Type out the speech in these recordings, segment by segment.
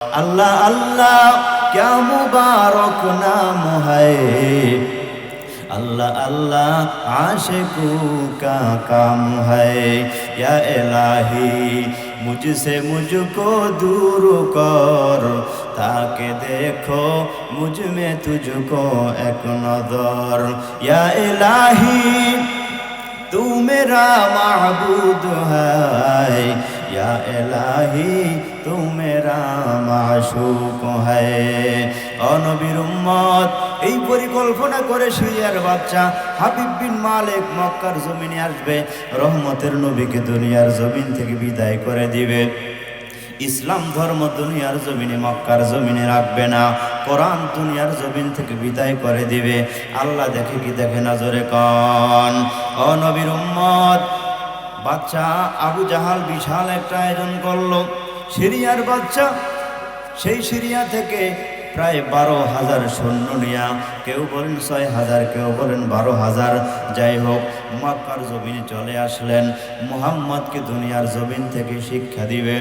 अल्लाह अल्लाह क्या मुबारक नाम है, अल्लाह अल्लाह आशिकों का काम है। या इलाही मुझसे मुझको दूर कर, ताकि देखो मुझ में तुझको एक नजर। या इलाही तू मेरा माबूद है, या इलाही तू मेरा माशूक है। ও নবীর উম্মত, এই পরিকল্পনা করে সিরিয়ার বাচ্চা হাবিব বিন মালিক মক্কার জমিনে আসবে, রহমতের নবীকে দুনিয়ার জমিন থেকে বিদায় করে দিবে। ইসলাম ধর্ম দুনিয়ার জমিনে মক্কার জমিনে রাখবে না, কোরআন দুনিয়ার জমিন থেকে বিদায় করে দিবে। আল্লাহ দেখে কি দেখে না, জোরে কন। ও নবীর উম্মত, বাচ্চা আবু জাহাল বিশাল একটা আয়োজন করলো। সিরিয়ার বাচ্চা সেই সিরিয়া থেকে প্রায় 12,000 সৈন্য নিয়া, কেউ বলেন 6,000, কেউ বলেন 12,000, যাই হোক মক্কার জমিনে চলে আসলেন মুহাম্মদকে দুনিয়ার জমিন থেকে শিক্ষা দিবে।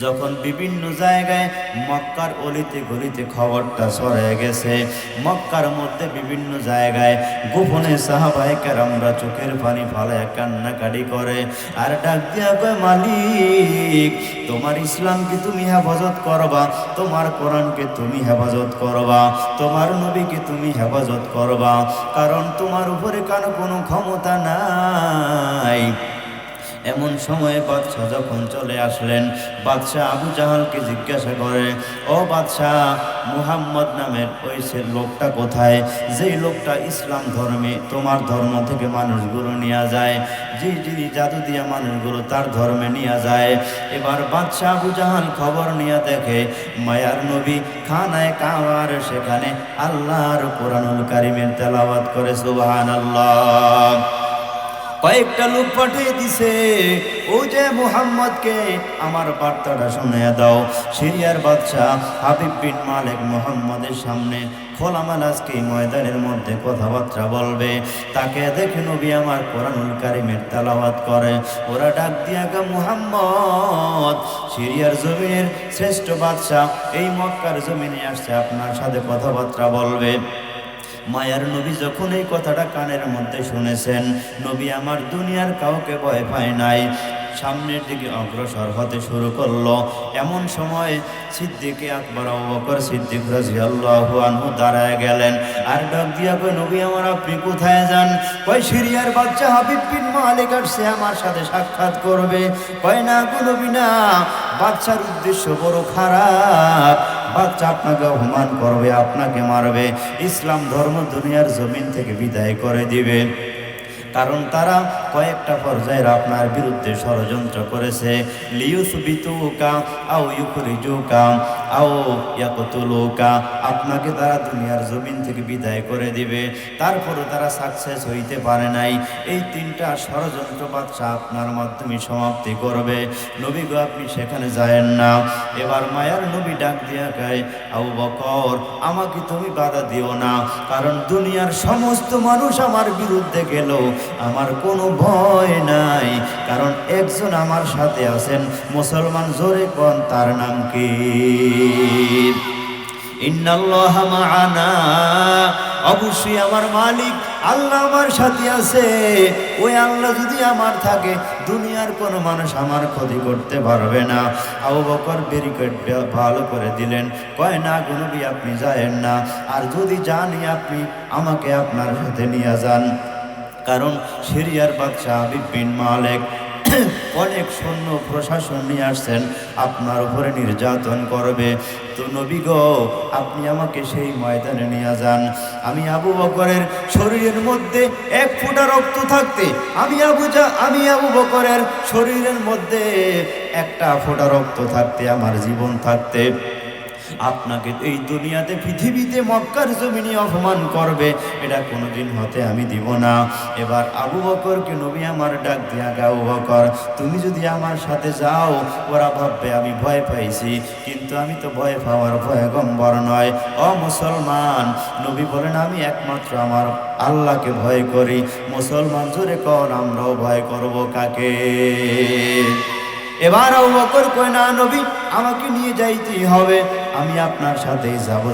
যখন বিভিন্ন জায়গায় মক্কার অলিতে গলিতে খবরটা ছড়িয়ে গেছে, মক্কার মধ্যে বিভিন্ন জায়গায় গোপনে সাহাবায়ে কেরামরা চোখের পানি ফালায় কান্নাকাটি করে আর ডাক দিয়া কয়, মালিক তোমার ইসলামকে তুমি হেফাজত করবা, তোমার কোরআনকে তুমি হেফাজত করবা, তোমার নবীকে তুমি হেফাজত করবা, কারণ তোমার উপরে কোনো ক্ষমতা নাই। এমন সময়ে বাদশাহ যখন চলে আসলেন, বাদশাহ আবু জাহালকে জিজ্ঞাসা করে, ও বাদশাহ, মুহাম্মদ নামের ওই সে লোকটা কোথায়, যেই লোকটা ইসলাম ধর্মে তোমার ধর্ম থেকে মানুষগুলো নিয়ে যায়, যিনি জাদু দিয়া মানুষগুলো তার ধর্মে নিয়ে যায়। এবার বাদশাহ আবু জাহাল খবর নিয়ে দেখে মায়ার নবী খানায় কাওয়ার, সেখানে আল্লাহর কোরআনুল কারীমের তেলাওয়াত করে। সুবহানাল্লাহ। কয়েকটা লোক পাঠিয়ে দিছে, ও যে মুহাম্মদকে আমার বার্তাটা শুনিয়ে দাও। সিরিয়ার বাদশাহ হাবিব বিন মালিক মুহাম্মদের সামনে খোলামেলা আজকে ময়দানের মধ্যে কথাবার্তা বলবে। তাকে দেখে নবী আমার কোরআনুল কারীমের তেলাওয়াত করে। ওরা ডাক দিয়া গা, মুহাম্মদ সিরিয়ার জমিনের শ্রেষ্ঠ বাদশাহ এই মক্কার জমিনে আসছে, আপনার সাথে কথাবার্তা বলবে। মায়ার নবী যখন এই কথাটা কানের মধ্যে শুনেছেন, নবী আমার দুনিয়ার কাউকে ভয় পায় নাই, সামনের দিকে অগ্রসর হতে শুরু করলো। এমন সময় সিদ্দিকে আকবর আবু বকর সিদ্দিক রাদিয়াল্লাহু আনহু দাঁড়ায় গেলেন আর ডাক দিয়া কয়, নবী আমার আপনি কোথায় যান? কয়, সিরিয়ার বাদশা হাবিব বিন মালিক আসছে আমার সাথে সাক্ষাৎ করবে। কয়, না গো নবী না, বাদশার উদ্দেশ্য বড় খারাপ, বাচ্চা আপনাকে অপমান করবে, আপনাকে মারবে, ইসলাম ধর্ম দুনিয়ার জমিন থেকে বিদায় করে দিবে। কারণ তারা কয়েকটা পর্যায়ের আপনার বিরুদ্ধে ষড়যন্ত্র করেছে। লিয়ুসবিতুকা আও ইউখরিজুকা আও ইয়াকতুলুকা, আপনাকে তারা দুনিয়ার জমিন থেকে বিদায় করে দিবে। তারপরও তারা সাকসেস হইতে পারে নাই। এই তিনটা ষড়যন্ত্র বাদশা আপনার মাধ্যমে সমাপ্তি করবে। নবী গো আপনি সেখানে যায়েন না। এবার মায়ার নবী ডাক দিয়া কয়, আবু বকর আমাকে তুমি বাধা দিও না, কারণ দুনিয়ার সমস্ত মানুষ আমার বিরুদ্ধে গেল, আমার কোনো ভয় নাই, কারণ একজন আমার সাথে আছেন মুসলমান, জোরে কোন তার নাম কি? ইন্নাল্লাহা মা'ানা, অবশ্যই আমার মালিক আল্লাহ আমার সাথে আছে। ওই আল্লাহ যদি আমার থাকে, দুনিয়ার কোনো মানুষ আমার ক্ষতি করতে পারবে না। আবু বকর ব্যারিকেড ভালো করে দিলেন। কয়, না গো নবী আপনি যায়েন না, আর যদি জানি আপনি আমাকে আপনার সাথে নিয়ে যান, কারণ সিরিয়ার বাদশা হাবিব বিন মালিক অনেক সৈন্য প্রশাসন নিয়ে আসছেন, আপনার উপরে নির্যাতন করবে। তো নবী গো আপনি আমাকে সেই ময়দানে নিয়ে যান। আমি আবু বকরের শরীরের মধ্যে এক ফোঁটা রক্ত থাকতে, আমি আবু বকরের শরীরের মধ্যে একটা ফোঁটা রক্ত থাকতে, আমার জীবন থাকতে আপনাকে এই দুনিয়াতে পৃথিবীতে মক্কার জমিনে অপমান করবে, এটা কোনোদিন হতে আমি দিব না। এবার আবু বকরকে নবী আমার ডাক দিয়া গা, আবু বকর তুমি যদি আমার সাথে যাও, ওরা ভাববে আমি ভয় পাইছি, কিন্তু আমি তো ভয় পাওয়ার পয়গম্বর নয়। ও মুসলমান, নবী বলেন আমি একমাত্র আমার আল্লাহকে ভয় করি। মুসলমান জোরে কর, আমরাও ভয় করব কাকে? এবার আবু বকর কয়, না নবী, আমাকে নিয়ে যাইতেই হবে, আমি আপনার সাথেই যাব।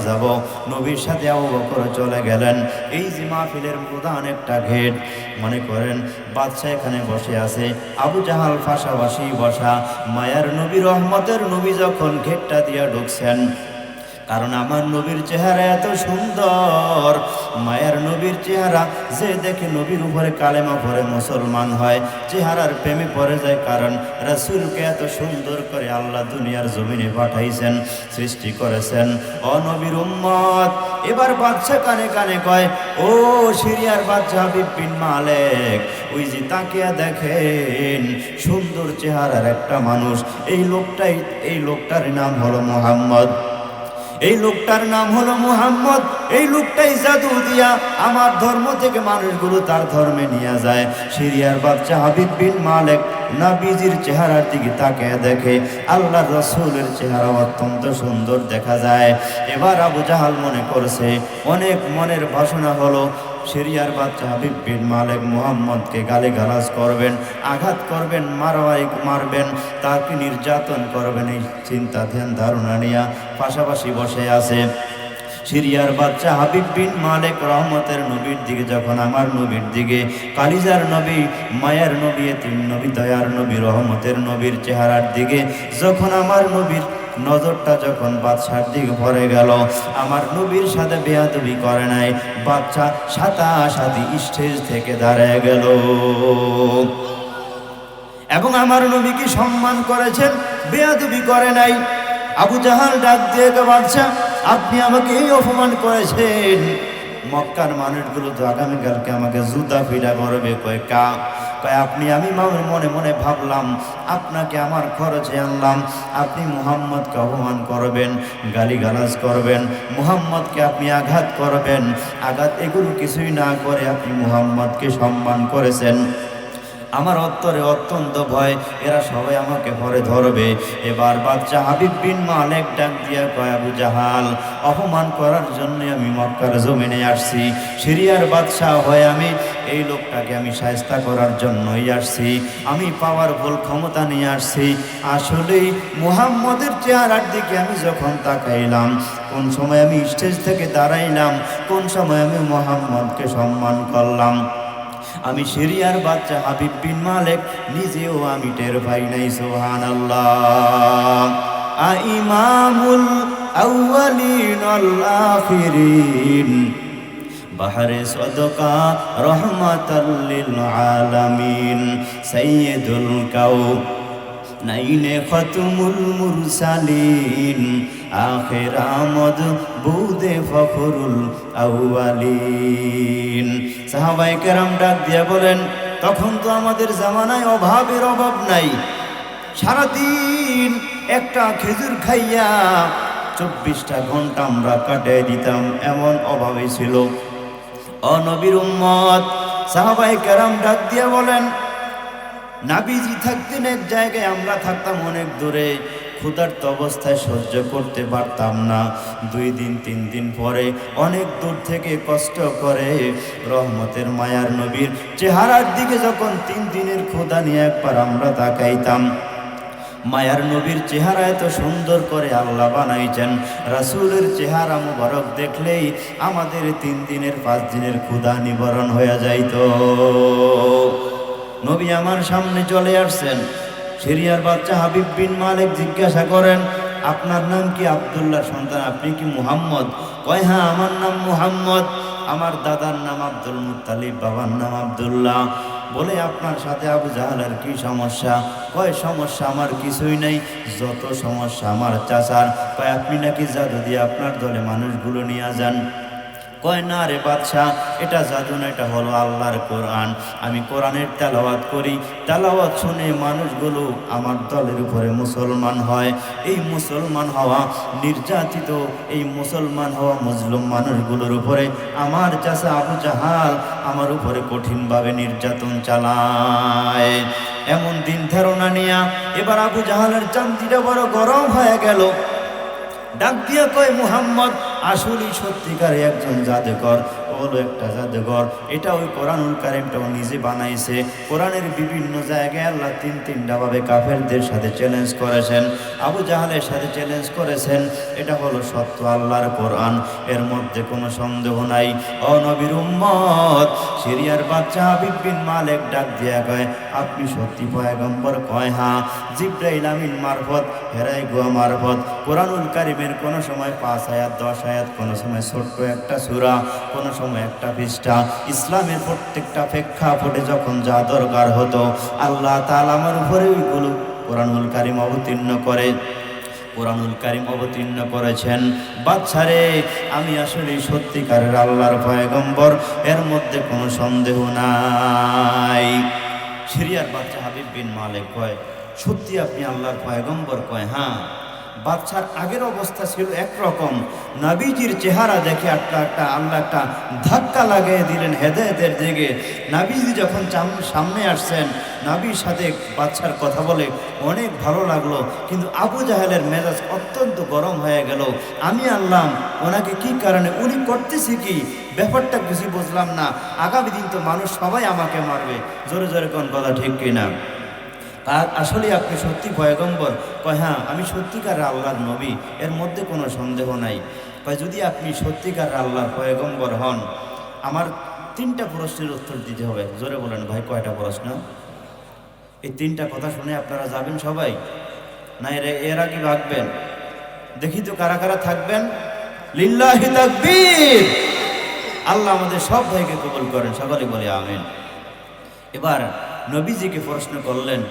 নবীর সাথে আবু বকর চলে গেলেন। এই যে মাহফিলের প্রধান একটা গেট, মনে করেন বাদশা এখানে বসে আছে, আবু জাহাল পাশাপাশি বসা। মায়ার নবী, রহমতের নবী যখন গেটটা দিয়ে ঢুকছেন, কারণ আমার নবীর চেহারা এত সুন্দর, মায়ের নবীর চেহারা যে দেখে নবীর উপরে কালেমা পড়ে মুসলমান হয়, চেহারার প্রেমে পড়ে যায়। কারণ রাসূলকে এত সুন্দর করে আল্লাহ দুনিয়ার জমিনে পাঠাইছেন, সৃষ্টি করেছেন। ও নবীর উম্মত, এবার বাদশা কানে কানে কয়, ও সিরিয়ার বাদশা হাবিব বিন মালেক, ওই যে তাকিয়া দেখেন সুন্দর চেহারার একটা মানুষ, এই লোকটার নাম হলো মুহাম্মদ। এই লোকটার নাম হলো মুহাম্মদ। এই লোকটাই জাদু দিয়া আমার ধর্ম থেকে মানুষগুলো তার ধর্মে নিয়ে যায়। সিরিয়ার বাদশা হাবিব বিন মালেক নবীজির চেহারার দিকে তাকিয়ে দেখে আল্লাহর রাসূলের চেহারা অত্যন্ত সুন্দর দেখা যায়। এবার আবু জাহাল মনে করছে, অনেক মনের বাসনা হলো, সিরিয়ার বাদশা হাবিব বিন মালেক মুহাম্মদকে গালিগালাজ করবেন, আঘাত করবেন, মারবেন, তাকে নির্যাতন করবেন। এই চিন্তা ধ্যান ধারণা নিয়ে পাশাপাশি বসে আছে। সিরিয়ার বাদশা হাবিব বিন মালেক রহমতের নবীর দিকে যখন, আমার নবীর দিকে, কালিজার নবী, মায়ের নবী, তিন নবী, দয়ার নবী, রহমতের নবীর চেহারার দিকে যখন আমার নবীর নজরটা যখন বাদশার দিকে পড়ে গেল, আমার নবীর সাথে বেয়াদবি করে নাই, বাদশা সাথী স্টেজ থেকে দাঁড়িয়ে গেল এবং আমার নবীকে সম্মান করেছেন, বেয়াদবি করে নাই। আবু জাহাল ডাক দিয়ে, বাদশা, আপনি আমাকে এই অপমান করেছেন, মক্কার মানুষগুলো তো আগামীকালকে আমাকে জুতা ফিরা করবে। কয় আপনি, আমি মনে মনে ভাবলাম আপনাকে আমার খরচে আনলাম, আপনি মুহাম্মদকে অপমান করবেন, গালিগালাজ করবেন, মুহাম্মদকে আপনি আঘাত করবেন, আঘাত এগুলো কিছুই না করে আপনি মুহাম্মদকে সম্মান করেছেন। আমার অন্তরে অত্যন্ত ভয়, এরা সবাই আমাকে পরে ধরবে। এবার বাদশা হাবিব বিন মালেক ডাক দিয়া কয়, আবু জাহাল, অপমান করার জন্য আমি মক্কার জমিনে আসছি, সিরিয়ার বাদশাহ হয়ে আমি এই লোকটাকে আমি শায়েস্তা করার জন্যই আসছি, আমি পাওয়ারফুল ক্ষমতা নিয়ে আসছি। আসলেই মুহাম্মদের চেহারার দিকে আমি যখন তাকাইলাম, কোন সময় আমি স্টেজ থেকে দাঁড়াইলাম, কোন সময় আমি মুহাম্মদকে সম্মান করলাম, আমি সিরিয়ার বাদশা হাবিব বিন মালেক নিজেও আমি টের পাই নাই। সুবহানাল্লাহ। ইমামুল আউয়ালিন ওয়াল আখিরিন, বাহরে সদকা রহমাতাল লিল আলামিন, সাইয়্যিদুল কাউনাইনে খতমুল মুরসালিন, আখির আমদ বুদে ফখরুল আউয়ালিন। সাহাবায়ে কেরাম ডাক দিয়ে বলেন, তখন তো আমাদের জামানায় অভাবের অভাব নাই, সারাদিন একটা খেজুর খাইয়া 24টা ঘন্টা আমরা কাটিয়ে দিতাম, এমন অভাবে ছিল। ও নবীর উম্মত, সাহাবায়ে কেরাম ডাক দিয়ে বলেন, নাবিজি থাকতেন এক জায়গায়, আমরা থাকতাম অনেক দূরে, ক্ষুধার্ত অবস্থায় সহ্য করতে পারতাম না। 2 দিন 3 দিন পরে অনেক দূর থেকে কষ্ট করে রহমতের মায়ার নবীর চেহারার দিকে যখন 3 দিনের ক্ষুধা নিয়ে একবার আমরা তাকাইতাম, মায়ার নবীর চেহারা এত সুন্দর করে আল্লাহ বানাইছেন, রাসূলের চেহারা মুবারক দেখলেই আমাদের 3 দিনের 5 দিনের ক্ষুধা নিবারণ হয়ে যাইত। নবী আমার সামনে চলে আসছেন, সিরিয়ার বাদশা হাবিব বিন মালেক জিজ্ঞাসা করেন, আপনার নাম কি? আব্দুল্লাহ সন্তান, আপনি কি মুহাম্মদ? কয়, হ্যাঁ, আমার নাম মুহাম্মদ, আমার দাদার নাম আব্দুল মুত্তালিব, বাবার নাম আব্দুল্লাহ। বলে, আপনার সাথে আবু জাহালের কি সমস্যা? কয়, সমস্যা আমার কিছুই নেই, যত সমস্যা আমার চাচার। কয়, আপনি নাকি জাদু দিয়ে আপনার দলে মানুষগুলো নিয়ে যান। কয়, না রে বাদশা, এটা জাদু না, এটা হলো আল্লাহর কোরআন, আমি কোরআনের তেলাওয়াত করি, তেলাওয়াত শুনে মানুষগুলো আমার দলের উপরে মুসলমান হয়। এই মুসলমান হওয়া নির্যাতিত, এই মুসলমান হওয়া মজলুম মানুষগুলোর উপরে আমার চাচা আবু জাহাল আমার উপরে কঠিনভাবে নির্যাতন চালায়। এমন দিন ধারণা নিয়া এবার আবু জাহালের চামড়িটা বড় গরম হয়ে গেল। ডাক দিয়া কয়, মুহাম্মদ আসলেই সত্যিকারে একজন জাদুকর, হলো একটা জাদুঘর। এটা ওই কোরআনুল কারীমটাও নিজে বানাইছে। কোরআনের বিভিন্ন জায়গায় আল্লাহ তিনটা ভাবে কাফেরদের সাথে চ্যালেঞ্জ করেছেন, আবু জাহালের সাথে চ্যালেঞ্জ করেছেন। এটা হলো সত্য আল্লাহর কোরআন, এর মধ্যে কোনো সন্দেহ নাই। ও নবীর উম্মত, সিরিয়ার বাচ্চা হাবিব বিন মালিক ডাক দিয়া কয়, আপনি সত্যি পয়গম্বর? কয় হ্যাঁ। জিবরাইল আমিন মারফত, হেরাই গুয়া মারফত কোরআনুল কারীমের কোনো সময় 5 আয়াত 10 আয়াত, কোনো সময় ছোট্ট একটা সূরা, কোনো সময় একটা পৃষ্ঠা, ইসলামের প্রত্যেকটা প্রেক্ষাপটে যখন যা দরকার হতো আল্লাহ তাআলা আমার উপরে ওইগুলো কোরআনুল কারীম অবতীর্ণ করে, কোরআনুল কারীম অবতীর্ণ করেছেন। বাচ্চারে, আমি আসলে সত্যিকারের আল্লাহর পয়গম্বর, এর মধ্যে কোনো সন্দেহ নাই। সিরিয়ার বাচ্চা হাবিব বিন মালিক কয়, সত্যি আপনি আল্লাহর পয়গম্বর? কয় হ্যাঁ। বাচ্চার আগের অবস্থা ছিল একরকম, নবীজির চেহারা দেখে একটা আল্লাহ একটা ধাক্কা লাগিয়ে দিলেন হেদায়েতের দিকে। নবীজি যখন সামনে আসছেন, নবীর সাথে বাচ্চার কথা বলে অনেক ভালো লাগলো, কিন্তু আবু জাহেলের মেজাজ অত্যন্ত গরম হয়ে গেল। আমি আনলাম ওনাকে কি কারণে, উনি করতেছি কি, ব্যাপারটা কিছু বুঝলাম না। আগামী দিন তো মানুষ সবাই আমাকে মারবে। জোরে জোরে কোন কথা ঠিক কিনা? আর আসলে আপনি সত্যি পয়গম্বর? কয় হ্যাঁ, আমি সত্যিকার আল্লাহর নবী, এর মধ্যে কোনো সন্দেহ নাই। কয় যদি আপনি সত্যিকার আল্লাহর পয়গম্বর হন, আমার 3টা প্রশ্নের উত্তর দিতে হবে। জোরে বলেন ভাই, কয়টা প্রশ্ন? এই 3টা কথা শুনে আপনারা যাবেন সবাই, না এরা কি ভাগবেন? দেখি তো কারা কারা থাকবেন। লিল্লাহি তাকবীর। আল্লাহ আমাদের সব ভাইকে কবুল করেন, সকলে বলে আমিন। এবার নবীজিকে প্রশ্ন করলেন,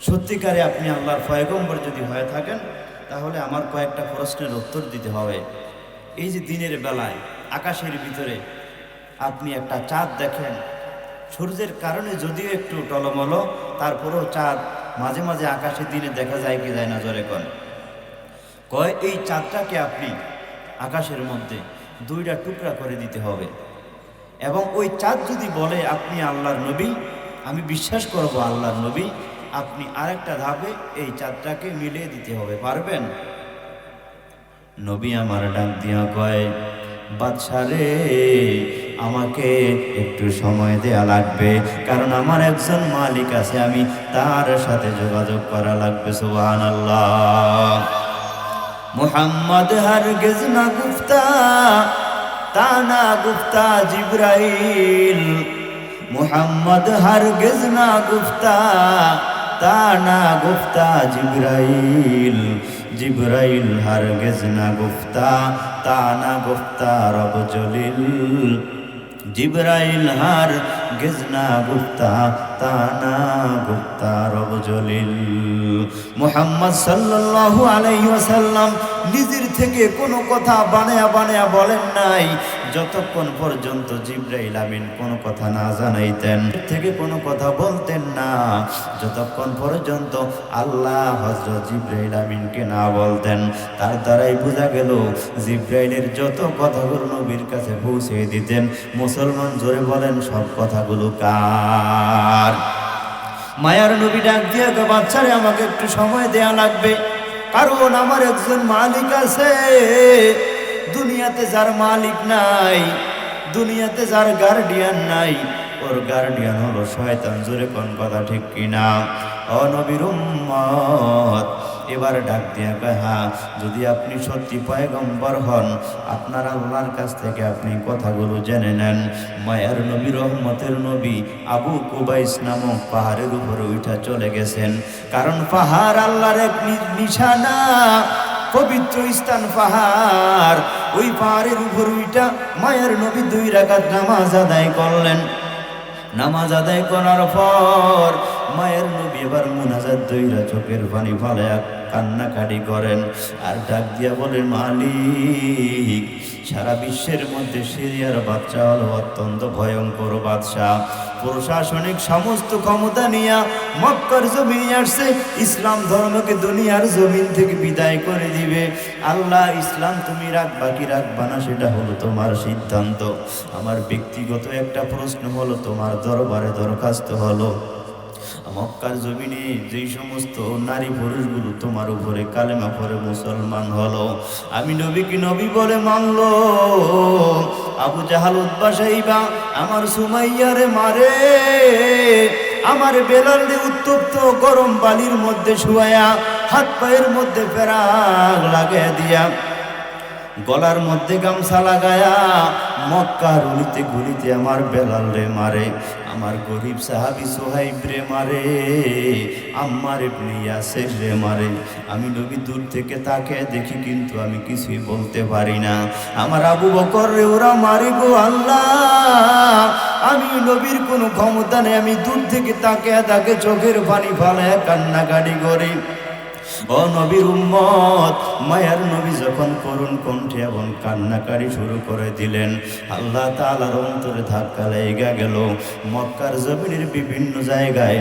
সত্যিকারে আপনি আল্লাহর পয়গম্বর যদি হয়ে থাকেন, তাহলে আমার কয়েকটা প্রশ্নের উত্তর দিতে হবে। এই যে দিনের বেলায় আকাশের ভিতরে আপনি একটা চাঁদ দেখেন, সূর্যের কারণে যদিও একটু টলমল, তারপরেও চাঁদ মাঝে মাঝে আকাশে দিনে দেখা যায় কি যায় না? জোরে কোন। কয় এই চাঁদটাকে আপনি আকাশের মধ্যে 2টা টুকরা করে দিতে হবে, এবং ওই চাঁদ যদি বলে আপনি আল্লাহর নবী, আমি বিশ্বাস করব আল্লাহর নবী, আপনি আরেকটা ধাপে এই চাঁদটাকে মিলিয়ে দিতে হবে। পারবেন? নবী আমার ডাক দিয়া কয়, বাদশা রে, আমাকে একটু সময় দেয়া লাগবে, কারণ আমার একজন মালিক আছে, আমি তার সাথে যোগাযোগ করা লাগবে। সুবহানাল্লাহ। মুহাম্মদ হরগিজ না গুফতা, তানা গুফতা জিব্রাইল। মুহাম্মদ হরগিজ না গুফতা, তানা গুফতা জিব্রাইল। জিব্রাইল হরগিজ না গুফতা, তানা গুফতা রব জলিল। জিব্রাইল হরগিজ না গুফতা, তানা গুফতা রব জলিল। মুহাম্মদ সাল্লাল্লাহু আলাইহি ওয়াসাল্লাম নিজের থেকে কোনো কথা বানায়া বলেন নাই, যতক্ষণ পর্যন্ত জিবরাইল আমিন কোনো কথা না জানাইতেন, থেকে কোনো কথা বলতেন না, যতক্ষণ পর্যন্ত আল্লাহ হযরত জিবরাইল আমিনকে না বলতেন। তার দ্বারাই বোঝা গেল জিবরাইলের যত কথাগুলো নবীর কাছে পৌঁছে দিতেন। মুসলমান জোরে বলেন, সব কথাগুলো কার? মায়ার নবী ডাক দিয়ে, বাচ্চারে আমাকে একটু সময় দেয়া লাগবে, কারণ আমার একজন মালিক আছে। দুনিয়াতে যার মালিক নাই, দুনিয়াতে যার গার্ডিয়ান নাই, ওর গার্ডিয়ান হলো শয়তান। জোরে কোন কথা ঠিক কিনা? ও নবীর উম্মত, এবার ডাক দিয়া কয়, হ্যাঁ, যদি আপনি সত্যি পয়গম্বর হন, আপনার আল্লাহর কাছ থেকে আপনি কথাগুলো জেনে নেন। মায়ার নবী, রহমতের নবী আবু কুবাইস নামক পাহাড়ের উপরে উঠা চলে গেছেন, কারণ পাহাড় আল্লাহর এক নিশানা, পবিত্র স্থান পাহাড়। ওই পাহাড়ের উপর উঠা মায়ের নবী 2 রাকাত নামাজ আদায় করলেন। নামাজ আদায় করার পর মায়ের নবী এবার মুনাজাত দইরা চোখের পানি ফেলে কান্নাকাটি করেন, আর ডাক দিয়া বলেন, মালিক, সারা বিশ্বের মধ্যে সিরিয়ার বাচ্চা হলো অত্যন্ত ভয়ঙ্কর বাদশা, প্রশাসনিক সমস্ত ক্ষমতা নিয়ে মক্কার জমিনে আসছে, ইসলাম ধর্মকে দুনিয়ার জমিন থেকে বিদায় করে দিবে। আল্লাহ, ইসলাম তুমি রাখবা কি রাখবা না সেটা হলো তোমার সিদ্ধান্ত। আমার ব্যক্তিগত একটা প্রশ্ন হলো, তোমার দরবারে দরখাস্ত হলো, মক্কার জমিনে যেই সমস্ত নারী পুরুষগুলো তোমার উপরে কালেমা পড়ে মুসলমান হলো, আমি নবীকে নবী বলে মানলো, আবু জাহাল উতবা সাইবা আমার সুমাইয়ারে মারে, আমার বেলালে উত্তপ্ত গরম বালির মধ্যে শুয়ায়া হাত পায়ের মধ্যে ফেরাক লাগাইয়া দিয়া গলার মধ্যে গামছা লাগায়া মক্কার অলিতে গলিতে আমার বেলাল রে মারে, আমার গরিব সাহাবী সুহাইব রে মারে, আম্মার ইবনে ইয়াসির রে মারে। আমি নবী দূর থেকে তাকে দেখি, কিন্তু আমি কিছুই বলতে পারি না। আমার আবু বকর রে ওরা মারে গো আল্লাহ, আমি নবীর কোনো ক্ষমতা নেই, আমি দূর থেকে তাকে চোখের পানি ফালায় কান্নাকাটি করি। ও নবীর উম্মত, মায়ার নবী যখন করুণ কণ্ঠে এবং কান্নাকারি শুরু করে দিলেন, আল্লাহ তাআলার অন্তরে ধাক্কা লেগে গেল। মক্কার জমিনের বিভিন্ন জায়গায়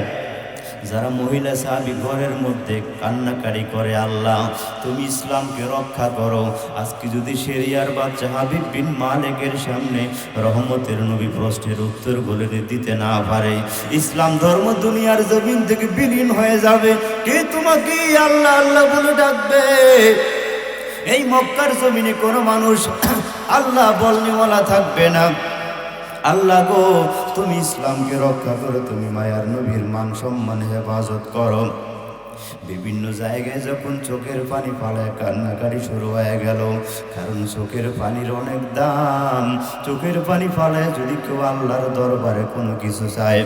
যারা মহিলা সাহাবী ঘরের মধ্যে কান্নাকারি করে, আল্লাহ তুমি ইসলামকে রক্ষা করো। আজকে যদি শরিয়ার বাচ্চা হাবিব বিন মালিকের সামনে রহমতের নবী প্রশ্নের উত্তর বলে দিতে না পারে, ইসলাম ধর্ম দুনিয়ার জমিন থেকে বিলীন হয়ে যাবে। কে তোমাকে আল্লাহ আল্লাহ বলে ডাকবে? এই মক্কার জমিনে কোনো মানুষ আল্লাহ বলনেওয়ালা থাকবে না। আল্লাহ গো, তুমি ইসলামকে রক্ষা করো, তুমি মায়ার নবীর মান সম্মান হেফাজত করো। বিভিন্ন জায়গায় যখন চোখের পানি ফালায় কান্নাকারি শুরু হয়ে গেল, কারণ চোখের পানির অনেক দাম। চোখের পানি ফালায় যদি কেউ আল্লাহর দরবারে কোনো কিছু চায়,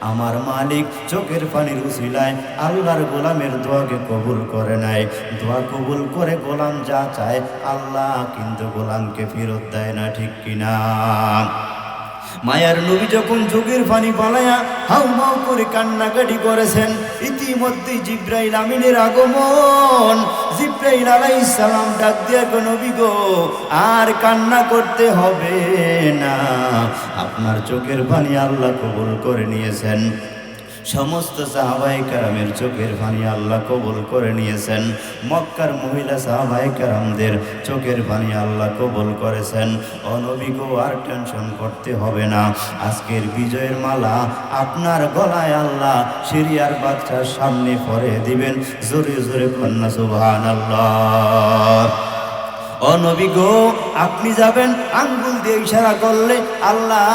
আমার মালিক চোখের পানির উসিলায় আল্লাহর গোলামের দোয়াকে কবুল করে নাই। দোয়া কবুল করে গোলাম যা চায়, আল্লাহ কিন্তু গোলামকে ফেরত দেয় না, ঠিক কিনা? মায়ার নবী যখন চোখের পানি পালায়া হাউমাউ করে কান্নাকাটি করেছেন, ইতিমধ্যে জিব্রাইল আমিনের আগমন। জিব্রাইল আলাইহিস সালাম ডাক দিয়ে গো নবী গো, আর কান্না করতে হবে না, আপনার চোখের পানি আল্লাহ কবুল করে নিয়েছেন। সমস্ত সাহাবায়ে কেরামের চোখের পানি আল্লাহ কবুল করে নিয়েছেন। মক্কার মহিলা সাহাবায়ে কেরামদের চোখের পানি আল্লাহ কবুল করেছেন। ও নবী গো, আর টেনশন করতে হবে না, আজকের বিজয়ের মালা আপনার গলায় আল্লাহ সিরিয়ার বাচ্চার সামনে পরে দিবেন। জোরে জোরে কন্যা সুবহানাল্লাহ। ও নবী গো, আপনি যাবেন, আঙ্গুল দিয়ে ইশারা করলে আল্লাহ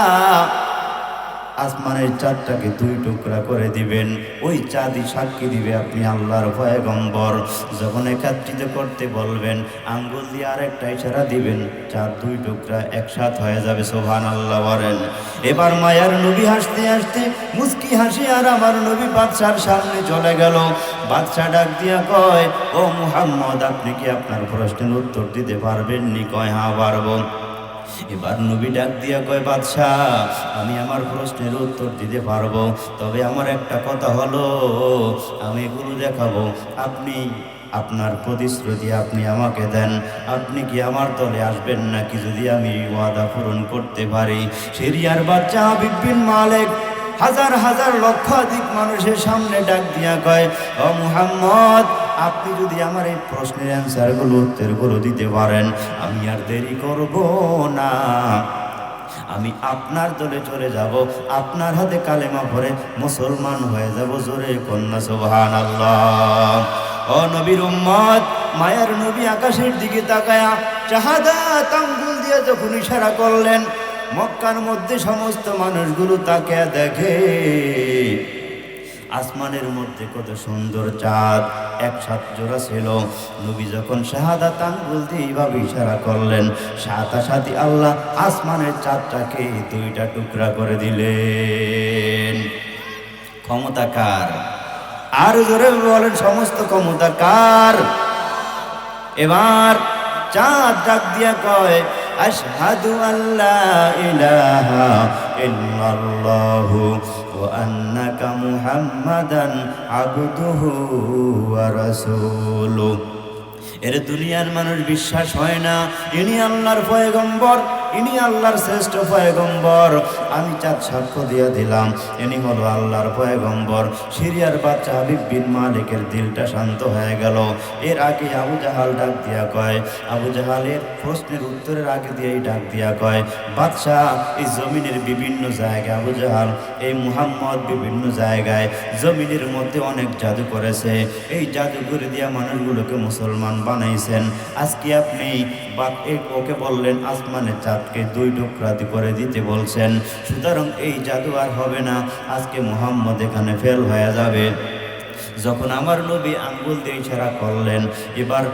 আসমানের চাঁদটাকে দুই টুকরা করে দিবেন। ওই চাঁদই সাক্ষী দিবে আপনি আল্লাহর পয়গম্বর। যখন একত্রিত করতে বলবেন, আঙ্গুল দিয়ে আরেকটা ইশারা দিবেন, চাঁদ দুই টুকরা একসাথ হয়ে যাবে। সুবহানাল্লাহ বলেন। এবার মায়ার নবী হাসতে হাসতে মুস্কি হাসি আর আমার নবী বাদশার সামনে চলে গেল। বাদশা ডাক দিয়া কয়, ও মুহাম্মদ, আপনি কি আপনার প্রশ্নের উত্তর দিতে পারবেননি? কয়, হ্যাঁ পারবো। এবার নবী ডাক দিয়া কয়, বাদশাহ, আমি আমার প্রশ্নের উত্তর দিতে পারবো, তবে আমার একটা কথা হলো, আমি এগুলো দেখাবো, আপনি আপনার প্রতিশ্রুতি আপনি আমাকে দেন। আপনি কি আমার দলে আসবেন নাকি যদি আমি ওয়াদা পূরণ করতে পারি? সিরিয়ার বাচ্চা হাবিব বিন মালিক হাজার হাজার লক্ষাধিক মানুষের সামনে ডাক দিয়া কয়, ও মুহাম্মদ, আপনি যদি আমার এই প্রশ্নের অ্যান্সারগুলো উত্তরগুলো দিতে পারেন, আমি আর দেরি করব না, আমি আপনার দলে চলে যাব, আপনার হাতে কালেমা পড়ে মুসলমান হয়ে যাব। জোরে কন্যা সুবহানাল্লাহ। ও নবীর উম্মত, মায়ার নবী আকাশের দিকে তাকায়া শাহাদাত আঙ্গুল দিয়ে যখন ইশারা করলেন, মক্কার মধ্যে সমস্ত মানুষগুলো তাকে দেখে। আসমানের মধ্যে কত সুন্দর চাঁদ একসাথে জোড়া ছিল। নবী যখন শাহাদাত আঙ্গুল দিয়ে এইভাবে ইশারা করলেন, সাথে আল্লাহ আসমানের চাঁদটাকে দুইটা টুকরা করে দিলেন। ক্ষমতা কার? আর জোরে বলেন, সমস্ত ক্ষমতা কার? এবার চাঁদ ডাক দিয়া কয়, আশহাদু আল্লা ইলাহা ইল্লাল্লাহু ওয়া আন্নাকা মুহাম্মাদান আবদুহু ওয়া রাসূলুহু। এর দুনিয়ার মানুষ বিশ্বাস হয় না ইনি আল্লাহর পয়গম্বর, ইনি আল্লাহর শ্রেষ্ঠ পয়গম্বর, আমি চাঁদ সাক্ষ্য দিয়ে দিলাম ইনি হলো আল্লাহর পয়গম্বর। সিরিয়ার বাচ্চা হাবিব বিন মালিকের দিলটা শান্ত হয়ে গেল। এর আগে আবু জাহাল ডাক দিয়া কয়, আবু জাহালের প্রশ্নের উত্তরের আগে দিয়েই ডাক দিয়া কয়, বাদশাহ এই জমিনের বিভিন্ন জায়গায় আবু জাহাল এই মুহাম্মদ বিভিন্ন জায়গায় জমিনের মধ্যে অনেক জাদু করেছে, এই জাদু করে দিয়া মানুষগুলোকে মুসলমান বানাইছেন। আজকে আপনি ওকে বললেন আসমানের চাঁদকে 2 টুকরা করে দিতে বলছেন, সুতরাং এই জাদু আর হবে না, আজকে মুহাম্মদ এখানে ফেল হয়ে যাবে। যখন আমার নবী আঙ্গুল দিয়ে ইশারা করলেন, এবার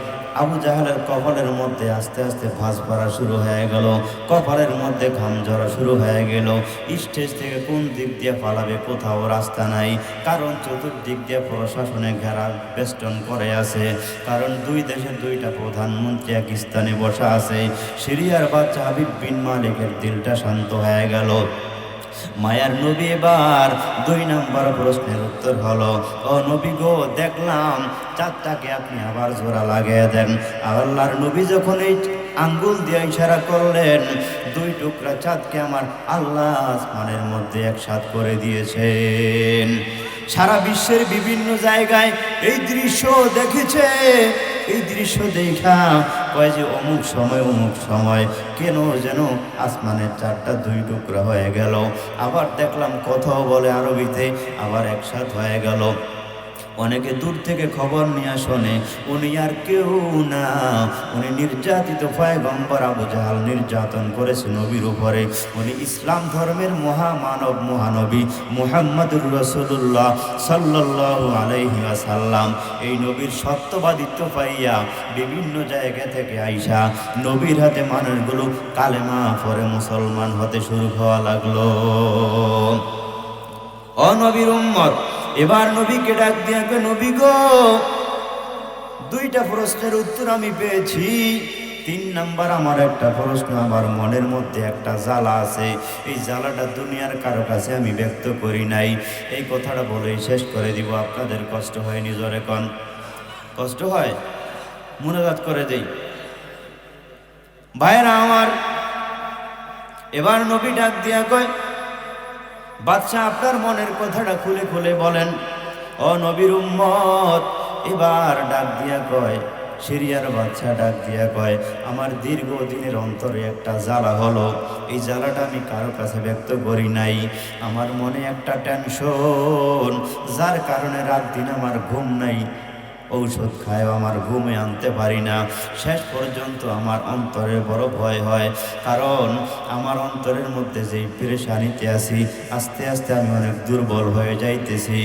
আবু জাহালের কপালের মধ্যে আস্তে আস্তে ভাঁজ পড়া শুরু হয়ে গেল, কপালের মধ্যে ঘাম ঝরা শুরু হয়ে গেল। স্টেজ থেকে কোন দিক দিয়ে পালাবে কোথাও রাস্তা নাই, কারণ চতুর্দিক দিয়ে প্রশাসনে ঘেরা বেষ্টন করে আছে, কারণ 2 দেশের 2টা প্রধানমন্ত্রী এক স্থানে বসা আছে। সিরিয়ার বাচ্চা হাবিব বিন মালিকের দিলটা শান্ত হয়ে গেল। মায়ার নবী এবার 2 নম্বর প্রশ্নের উত্তর হলো, ও নবী গো, দেখলাম চাঁদটাকে আপনি আবার জোড়া লাগিয়ে দেন। আল্লাহর নবী যখন এই আঙ্গুল দিয়ে ইশারা করলেন, 2 টুকরা চাঁদকে আমার আল্লাহ আসমানের মধ্যে একসাথ করে দিয়েছেন। সারা বিশ্বের বিভিন্ন জায়গায় এই দৃশ্য দেখেছে। এই দৃশ্য দেখা কয় যে অমুক সময় কেন যেন আসমানের চাঁদটা 2 টুকরা হয়ে গেল। আবার দেখলাম কথাও বলে আরবিতে, আবার একসাথ হয়ে গেল। অনেকে দূর থেকে খবর নিয়ে শোনে উনি আর কেউ না, উনি নির্যাতিত পয়গম্বর আবু জাহাল নির্যাতন করেছে নবীর উপরে। উনি ইসলাম ধর্মের মহামানব মহানবী মুহাম্মদুর রাসূলুল্লাহ সাল্লাল্লাহু আলাইহি ওয়াসাল্লাম। এই নবীর সত্যবাদিত্ব পাইয়া বিভিন্ন জায়গা থেকে আইসা নবীর হাতে মানুষগুলো কালেমা পড়ে মুসলমান হতে শুরু হওয়া লাগলো। ও নবীর উম্মত, এবার নবীকে ডাক দিয়া কয়, নবী গো, 2টা প্রশ্নের উত্তর আমি পেয়েছি। 3 নাম্বার আমার একটা প্রশ্ন, আমার মনের মধ্যে একটা জ্বালা আছে, এই জ্বালাটা দুনিয়ার কারো কাছে আমি ব্যক্ত করি নাই। এই কথাটা বলেই শেষ করে দিব। আপনাদের কষ্ট হয়? নিজরে কন কষ্ট হয়? মুনাজাত করে দেই ভাইরা আমার। এবার নবী ডাক দিয়া কয়, বাদশা আপনার মনের কথাটা খুলে খুলে বলেন। ও নবীর উম্মত, এবার ডাক দিয়া কয়, সিরিয়ার বাচ্চা ডাক দিয়া কয়, আমার দীর্ঘদিনের অন্তরে একটা জ্বালা হলো, এই জ্বালাটা আমি কারো কাছে ব্যক্ত করি নাই। আমার মনে একটা টেনশন, যার কারণে রাত দিন আমার ঘুম নাই, ঔষধ খায় আমার ঘুমে আনতে পারি না। শেষ পর্যন্ত আমার অন্তরে বড় ভয় হয়, কারণ আমার অন্তরের মধ্যে যেই পেরেশানিতে আছি, আস্তে আস্তে আমি অনেক দুর্বল হয়ে যাইতেছি।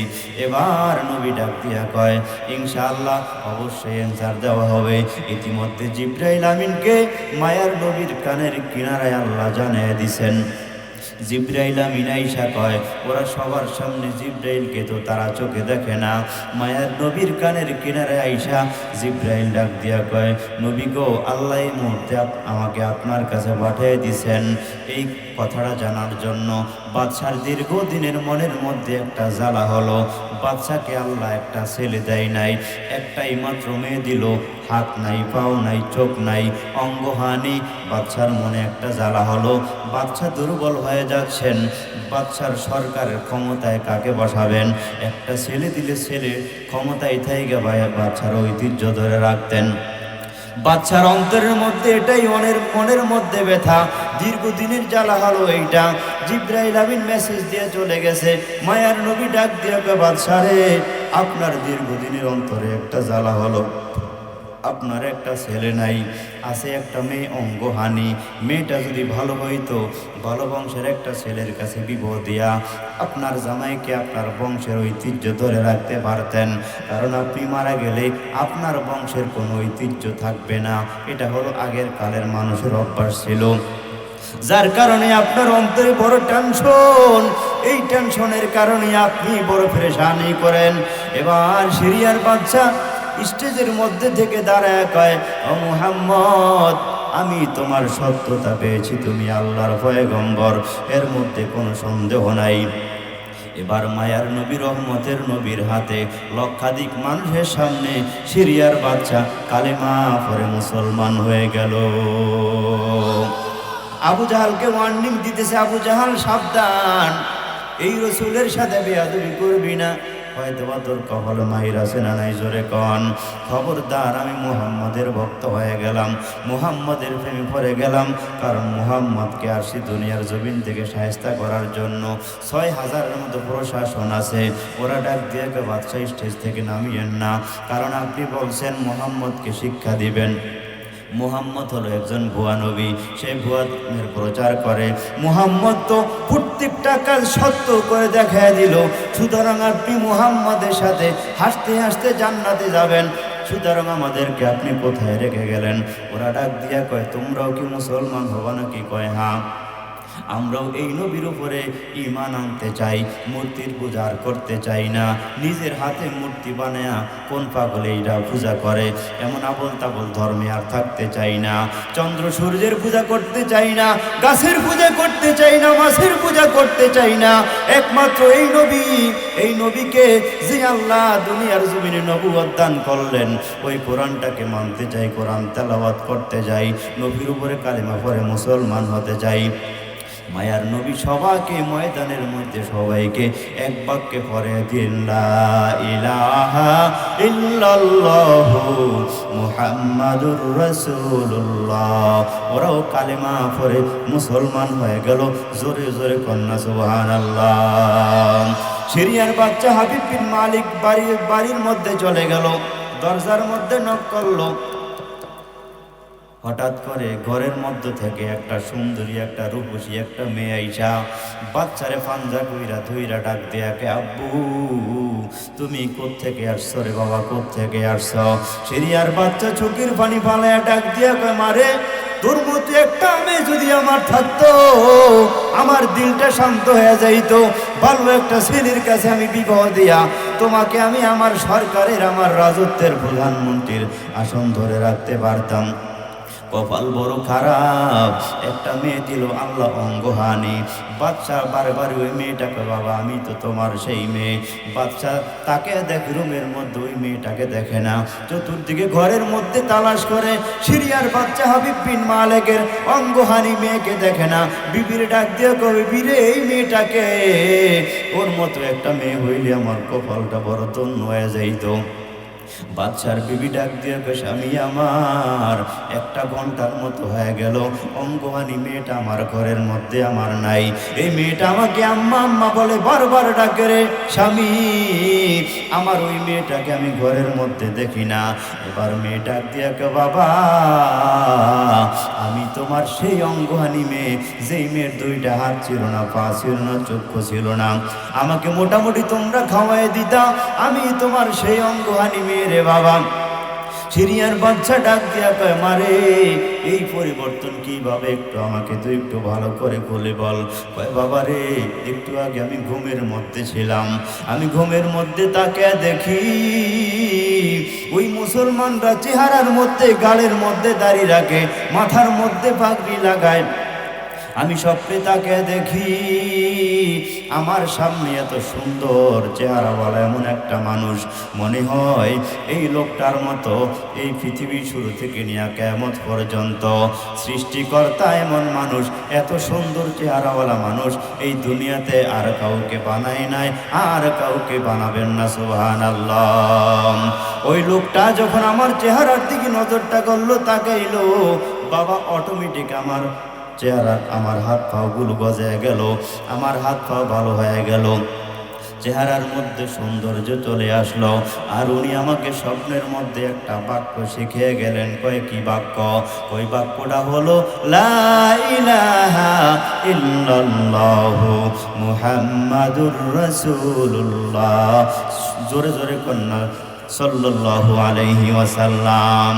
এবার নবী ডাক দিয়া কয়, ইনশাআল্লাহ অবশ্যই অ্যানসার দেওয়া হবে। ইতিমধ্যে জিবরাইল আমিনকে মায়ার নবীর কানের কিনারায় আল্লাহ জানিয়ে দিছেন। জিবরাইল আমিন আইসা কয়, ওরা সবার সামনে জিবরাইলকে তো তারা চোখে দেখে না। মায়ার নবীর কানের কিনারে আইসা জিবরাইল ডাক দিয়া কয়, নবী গো, আল্লাহ এই মুহূর্তে আমাকে আপনার কাছে পাঠিয়ে দিছেন এই কথাটা জানার জন্য। বাদশার দীর্ঘদিনের মনের মধ্যে একটা জ্বালা হলো, বাদশাকে আল্লাহ একটা ছেলে দেয় নাই, একটাই মাত্র মেয়ে দিল, হাত নাই, পাও নাই, চোখ নাই, অঙ্গহানি। বাদশার মনে একটা জ্বালা হলো, বাদশা দুর্বল হয়ে যাচ্ছেন। বাদশার সরকারের ক্ষমতায় কাকে বসাবেন? একটা ছেলে দিলে ছেলে ক্ষমতায় থেকে বাদশার ঐতিহ্য ধরে রাখতেন। বাদশার অন্তরের মধ্যে এটাই মনের মধ্যে ব্যথা, দীর্ঘদিনের জ্বালা হলো এইটা। জিবরাইল আমিন মেসেজ দিয়ে চলে গেছে। মায়ার নবী ডাক দিয়ে কয়, বাদশা রে, আপনার দীর্ঘদিনের অন্তরে একটা জ্বালা হলো, আপনার একটা ছেলে নাই, আছে একটা মেয়ে অঙ্গহানি। মেয়েটা যদি ভালো হইতো, ভালো বংশের একটা ছেলের কাছে বিবাহ দিয়া আপনার জামাইকে আপনার বংশের ঐতিহ্য ধরে রাখতে পারতেন, কারণ আপনি মারা গেলে আপনার বংশের কোনো ঐতিহ্য থাকবে না। এটা হলো আগের কালের মানুষের অভ্যাস ছিল, যার কারণে আপনার অন্তরে বড় টেনশন। এই টেনশনের কারণে আপনি বড় পেরেশানি করেন। এবার সিরিয়ার বাদশা স্টেজের মধ্যে থেকে দাঁড়ায় কয়, ও মুহাম্মদ, আমি তোমার সত্যতা পেয়েছি, তুমি আল্লাহর পয়গম্বর, এর মধ্যে কোনো সন্দেহ নাই। এবার মায়ার নবী রহমতের নবীর হাতে লক্ষাধিক মানুষের সামনে সিরিয়ার বাচ্চা কালেমা পড়ে মুসলমান হয়ে গেল। আবু জাহালকে ওয়ার্নিং দিতেছে, আবু জাহাল সাবধান, এই রসুলের সাথে বেয়াদবি করবি না, হয়তোবা তোর কপালে মাহির আছে না নাই, জোরে কন। খবরদার, আমি মুহাম্মাদের ভক্ত হয়ে গেলাম, মুহাম্মাদের প্রেমে পড়ে গেলাম, কারণ মুহাম্মদকে আসি দুনিয়ার জমিন থেকে শায়েস্তা করার জন্য ৬,০০০-এর মতো প্রশাসন আছে, ওরা ডাক দিয়ে বাদশাহ স্টেজ থেকে নামিয়েন না, কারণ আপনি বলছেন মুহাম্মদকে শিক্ষা দিবেন। মুহাম্মদ হলো একজন ভুয়া নবী, সে ভুয়ার প্রচার করে। মুহাম্মদ তো প্রত্যেকটা কাজ সত্য করে দেখায় দিল, সুতরাং আপনি মুহাম্মাদের সাথে হাসতে হাসতে জান্নাতে যাবেন, সুতরাং আমাদেরকে আপনি কোথায় রেখে গেলেন? ওরা ডাক দিয়া কয়, তোমরাও কি মুসলমান হবা নাকি? কয়, হ্যাঁ, আমরাও এই নবীর উপরে ঈমান আনতে চাই, মূর্তির পূজা আর করতে চাই না। নিজের হাতে মূর্তি বানায়া কোন পাগলে এইটা পূজা করে, এমন আবল তাবল ধর্মে আর থাকতে চাই না। চন্দ্র সূর্যের পূজা করতে চাই না, গাছের পূজা করতে চাই না, মাছের পূজা করতে চাই না। একমাত্র এই নবী, এই নবীকে যে আল্লাহ দুনিয়ার জমিনে নবুয়ত দান করলেন, ওই কোরআনটাকে মানতে চাই, কোরআন তেলাওয়াত করতে যাই, নবীর উপরে কালিমা পড়ে মুসলমান হতে চাই। মায়ার নবী সবাইকে ময়দানের মধ্যে সবাইকে এক বাক্যে পড়ে দিন, লা ইলাহা ইল্লাল্লাহু মুহাম্মাদুর রাসূলুল্লাহ। ওরাও কালেমা পড়ে মুসলমান হয়ে গেল। জোরে জোরে কন্যা সুবহানাল্লাহ। সিরিয়ার বাচ্চা হাবিব বিন মালিক বাড়ির মধ্যে চলে গেল, দরজার মধ্যে নক করলো। হঠাৎ করে ঘরের মধ্য থেকে একটা সুন্দরী, একটা রূপসী একটা মেয়ে আইসা বাচ্চারে পাঞ্জা কইরা ধইরা ডাক দেয়াকে, আব্বু তুমি কোত্থেকে আসছো রে বাবা, কোত্থেকে আসছো? সিরিয়ার বাচ্চা চোখের পানি ফালায়া ডাক দিয়া কয়, মারে, তোর মতো একটা মেয়ে যদি আমার থাকতো, আমার দিলটা শান্ত হয়ে যাইতো। ভালো একটা ছেলের কাছে আমি বিবাহ দিয়া তোমাকে আমি আমার সরকারের, আমার রাজত্বের প্রধানমন্ত্রীর আসন ধরে রাখতে পারতাম। কপাল বড় খারাপ, একটা মেয়ে দিল আল্লাহ অঙ্গহানি। বাচ্চা বারবার ওই মেয়েটাকে, বাবা আমি তো তোমার সেই মেয়ে। বাচ্চা তাকে দেখে রুমের মধ্যে, ওই মেয়েটাকে দেখে না। চতুর্দিকে ঘরের মধ্যে তালাশ করে, সিরিয়ার বাচ্চা হাবিব বিন মালিকের অঙ্গহানি মেয়েকে দেখে না। বিবির ডাক দিয়ে কবে, বিরে এই মেয়েটাকে, ওর মতো একটা মেয়ে হইলে আমার কপালটা বড় ধন্য হয়ে যাইতো। বাদশার বিবি ডাক দিয়ে কয়, স্বামী আমার, একটা ঘন্টার মতো হয়ে গেল, অঙ্গহানি মেয়েটা আমার ঘরের মধ্যে আমার নাই। এই মেয়েটা আমাকে আম্মা আম্মা বলে বারবার ডাকে রে স্বামী, আমার ওই মেয়েটাকে আমি ঘরের মধ্যে দেখি না। এবার মেয়ে ডাক দিয়ে কয়, বাবা আমি তোমার সেই অঙ্গহানি মেয়ে, যেই মেয়ের দুইটা হাত ছিল না, পা ছিল না, চক্ষু ছিল না, আমাকে মোটামুটি তোমরা খাওয়াই দিতা, আমি তোমার সেই অঙ্গহানি মেয়ে রে বাবা। সিরিয়ার বাচ্চা ডাক দিয়া কয়, মারে এই পরিবর্তন কিভাবে, একটু আমাকে তুই একটু ভালো করে বলে বল। কয়, বাবা রে, একটু আগে আমি ঘুমের মধ্যে ছিলাম, আমি ঘুমের মধ্যে তাকে দেখি ওই মুসলমানরা চেহারার মধ্যে, গালের মধ্যে দাড়ি রাখে, মাথার মধ্যে পাগড়ি লাগায়। আমি স্বপ্নে তাকে দেখি, আমার সামনে এত সুন্দর চেহারাওয়ালা এমন একটা মানুষ, মনে হয় এই লোকটার মতো এই পৃথিবীর শুরু থেকে নিয়ে কিয়ামত পর্যন্ত সৃষ্টিকর্তা এমন মানুষ, এত সুন্দর চেহারাওয়ালা মানুষ এই দুনিয়াতে আর কাউকে বানায় নাই, আর কাউকে বানাবেন না। সুবহানাল্লাহ। ওই লোকটা যখন আমার চেহারার দিকে নজরটা করলো, তাকাইলো, বাবা অটোমেটিক আমার চেহারা, আমার হাত পাগুলো গজে গেল, আমার হাত পা ভালো হয়ে গেল, চেহারার মধ্যে সৌন্দর্য চলে আসলো। আর উনি আমাকে স্বপ্নের মধ্যে একটা বাক্য শিখিয়ে গেলেন। কয়, কি বাক্য? ওই বাক্যটা হলো, লা ইলাহা ইল্লাল্লাহু মুহাম্মাদুর রাসূলুল্লাহ। জোরে জোরে কন্যা সাল্লাল্লাহু আলাইহি ওয়াসাল্লাম।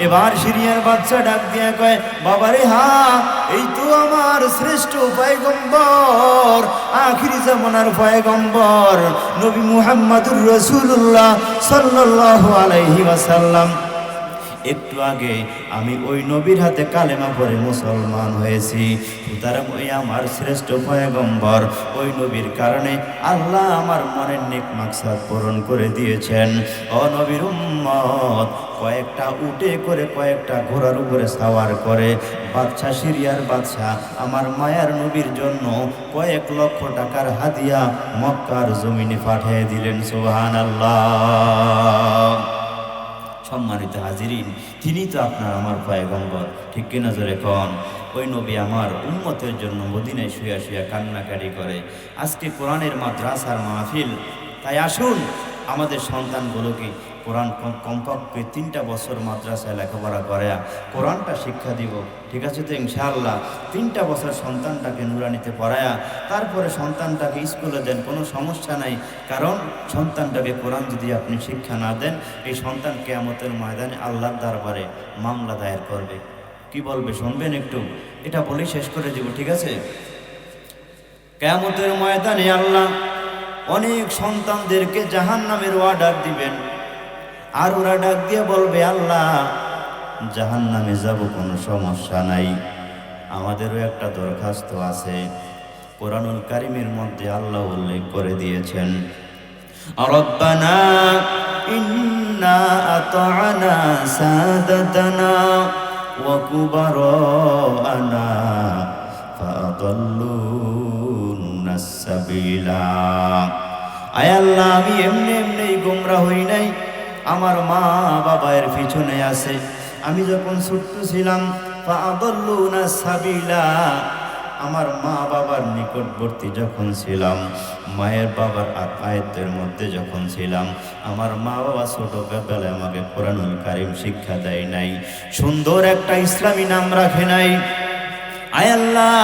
এবার সিরিয়ার বাচ্চা ডাক দিয়ে কয়, বাবারে, হ্যাঁ এই তো আমার শ্রেষ্ঠ পয়গম্বর, আখিরি জামানার পয়গম্বর নবী মুহাম্মাদুর রাসূলুল্লাহ সাল্লাল্লাহু আলাইহি ওয়াসাল্লাম। একটু আগে আমি ওই নবীর হাতে কালেমা পড়ে মুসলমান হয়েছি। সুতরাং ওই আমার শ্রেষ্ঠ পয়গম্বর, ওই নবীর কারণে আল্লাহ আমার মনের নেক মাকসাদ পূরণ করে দিয়েছেন। ও নবীর উম্মত, কয়েকটা উটে করে, কয়েকটা ঘোড়ার উপরে সাওয়ার করে বাদশা, সিরিয়ার বাদশা আমার মায়ার নবীর জন্য কয়েক লক্ষ টাকার হাদিয়া মক্কার জমিনে পাঠিয়ে দিলেন। সুবহানাল্লাহ। সম্মানিত হাজিরিন, তিনি তো আপনার আমার পয়গম্বর, ঠিক কিনা জোরে কন? ওই নবী আমার উম্মতের জন্য মদিনায় শুয়া শুয়া কান্নাকাটি করে। আজকে কোরআনের মাদ্রাসার মাহফিল, তাই আসুন আমাদের সন্তানগুলোকে কোরআন কমপক্ষে 3টা বছর মাদ্রাসায় লেখাপড়া করে কোরআনটা শিক্ষা দিব, ঠিক আছে তো ইনশাআল্লাহ? 3টা বছর সন্তানটাকে নুরানিতে পড়ায়া তারপরে সন্তানটাকে স্কুলে দেন, কোনো সমস্যা নাই। কারণ সন্তানটাকে কোরআন যদি আপনি শিক্ষা না দেন, এই সন্তান কিয়ামতের ময়দানে আল্লাহর দরবারে মামলা দায়ের করবে। কি বলবে শুনবেন একটু? এটা বলেই শেষ করে দিব, ঠিক আছে? কিয়ামতের ময়দানে আল্লাহ অনেক সন্তানদেরকে জাহান্নামের অর্ডার দিবেন, আর ওরা ডাক দিয়ে বলবে, আল্লাহ জাহান্নামে যাব, কোনো সমস্যা নাই, আমাদেরও একটা দরখাস্ত আছে। কোরআনুল কারীমের মধ্যে আল্লাহ উল্লেখ করে দিয়েছেন, রব্বানা ইন্না আতা'না সাদাতানা ওয়া কুবারানা ফাআদাল্লুনা সাবিলা। আয় আল্লাহ, আমি এমনি এমনি গোমরা হই নাই, আমার মা বাবা এর পিছনে আছে। আমি যখন ছোট্ট ছিলাম, ফাআদাল্লুনা সাবিলা, আমার মা বাবার নিকটবর্তী যখন ছিলাম, মায়ের বাবার আয়াতের মধ্যে যখন ছিলাম, আমার মা বাবা ছোটবেলায় আমাকে কোরআনুল কারীম শিক্ষা দেয় নাই, সুন্দর একটা ইসলামী নাম রাখে নাই। আয় আল্লাহ,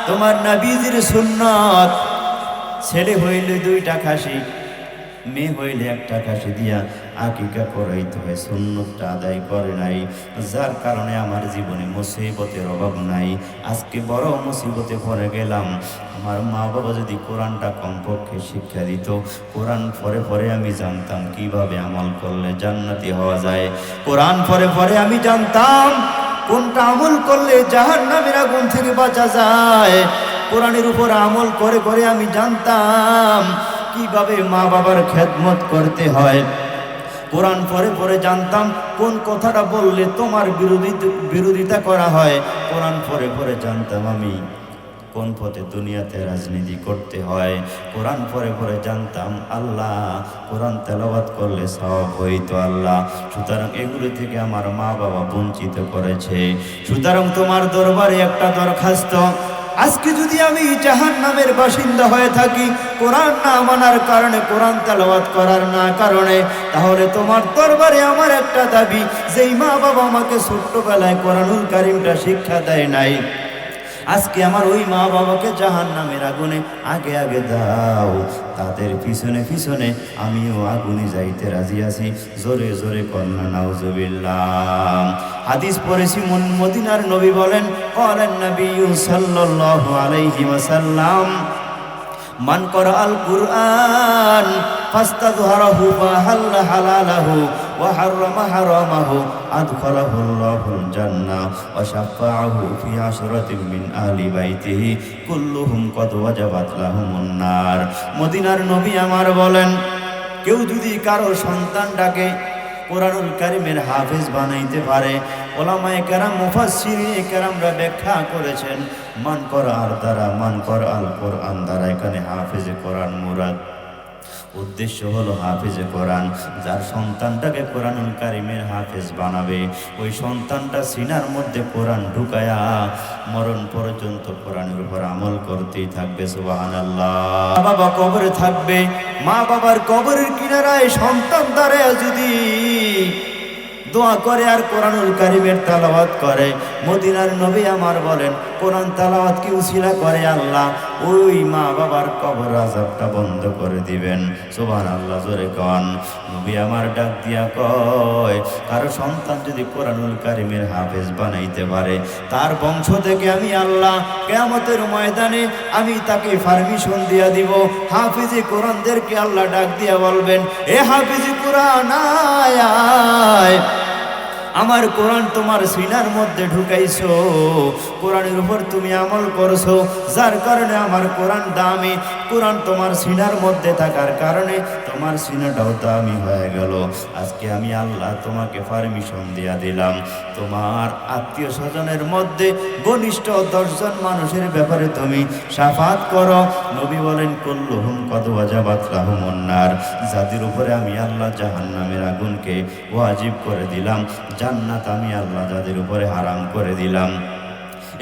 তোমার নবীজির সুন্নাত, ছেলে হইলে 2টা খাসি, মেয়ে হইলে 1টা খাসি দিয়া আকিকা করাইতে হয়, সুন্নতটা আদায় করে নাই, যার কারণে আমার জীবনে মুসিবতের অভাব নাই। আজকে বড় মুসিবতে পড়ে গেলাম। আমার মা বাবা যদি কোরআনটা কমপক্ষে শিক্ষা দিত, কোরআন পরে পরে আমি জানতাম কিভাবে আমল করলে জান্নাতি হওয়া যায়। কোরআন পরে পরে আমি জানতাম কোনটা আমল করলে জাহান্নামের আগুন থেকে বাঁচা যায়। কোরআনের উপর আমল করে করে আমি জানতাম কিভাবে মা বাবার খেদমত করতে হয়। কোরআন পরে পরে জানতাম কোন কথাটা বললে তোমার বিরোধিতা করা হয়। কোরআন পরে পরে জানতাম আমি কোন পথে দুনিয়াতে রাজনীতি করতে হয়। কোরআন পরে পরে জানতাম আল্লাহ কোরআন তেলাওয়াত করলে সওয়াব হইতো আল্লাহ। সুতরাং এগুলো থেকে আমার মা বাবা বঞ্চিত করেছে। সুতরাং তোমার দরবারে একটা দরখাস্ত, আজকে যদি আমি জাহান্নামের বাসিন্দা হয়ে থাকি কোরআন না মানার কারণে, কোরআন তেলাওয়াত করার না কারণে, তাহলে তোমার দরবারে আমার একটা দাবি, যেই মা বাবা আমাকে ছোট্টবেলায় কোরআনুল কারীমটা শিক্ষা দেয় নাই, আজকে আমার ওই মা বাবাকে জাহান্নামের আগুনে আগে আগে দাও, তাদের পিছনে পিছনে আমিও আগুনে যাইতে রাজি আছি। জোরে জোরে কন্যা নাউজুবিল্লাহ। হাদিস পড়েছি, মদিনার নবী বলেন, ক্বালান নবী সাল্লাল্লাহু আলাইহি ওয়াসাল্লাম, মান ক্বারাআল কুরআন ফাস্তাযহারাহু ফাহাল্লা হালালাহু ওয়া হাররামা হারামাহু আদখালাহুল্লাহুল জান্নাহ ওয়া শাফাআহু ফি আশরাতিন মিন আহলি বাইতিহি কুল্লুহুম কদ ওয়াজাবাত লাহুমুন নার। মদিনার নবী আমার বলেন, কেউ যদি কারো সন্তানটাকে কোরআনুল কারীমের হাফেজ বানাইতে পারে, ওলামায়ে কেরাম মুফাসসিরিনে কেরামরা ব্যাখ্যা করেছেন, মান করার দ্বারা, মান করাল কোরআন দ্বারা এখানে হাফেজে কোরআন মুরাদ। উদ্দেশ্য হলো হাফেজে কোরআন। যার সন্তানটাকে কোরআনুল কারীমের হাফেজ বানাবে, ওই সন্তানটা সিনার মধ্যে কোরআন ঢুকায়া মরণ পর্যন্ত কোরআনের উপর আমল করতেই থাকবে। সুবহানাল্লাহ। মা বাবা কবরে থাকবে, মা বাবার কবরের কিনারায় সন্তান দাঁড়ায় যদি দোয়া করে আর কোরআনুল কারীমের তেলাওয়াত করে, মদিনার নবী আমার বলেন, কোরআন তেলাওয়াত কি উসিলা করে আল্লাহ ওই মা বাবার কবর আযাবটা বন্ধ করে দিবেন। সুবহানাল্লাহ, জোরে কন। নবী আমার ডাক দিয়া কয়, কারো সন্তান যদি কোরআনুল কারীমের হাফেজ বানাইতে পারে, তার বংশ থেকে আমি আল্লাহ কিয়ামতের ময়দানে আমি তাকে পারমিশন দিয়া দিব। হাফেজে কোরআনদেরকে আল্লাহ ডাক দিয়া বলবেন, এ হাফেজে কোরআন আয়, আমার কোরআন তোমার সিনার মধ্যে ঢুকাইছো, কোরআনের উপর তুমি আমল করছো, যার কারণে আমার কোরআন দামি। কোরআন তোমার সিনার মধ্যে থাকার কারণে তোমার সিনাটাও দামি হয়ে গেল। আজকে আমি আল্লাহ তোমাকে পারমিশন দিয়া দিলাম, তোমার আত্মীয় স্বজনের মধ্যে ঘনিষ্ঠ 10 জন মানুষের ব্যাপারে তুমি শাফাত করো। নবী বলেন কুল্লুহুম কদ ওয়াজাবাত লাহুমুন নার, যাদের উপরে আমি আল্লাহ জাহান্নামের আগুনকে ওয়াজিব করে দিলাম, জান্নাত আমি আল্লাহ যাদের উপরে হারাম করে দিলাম।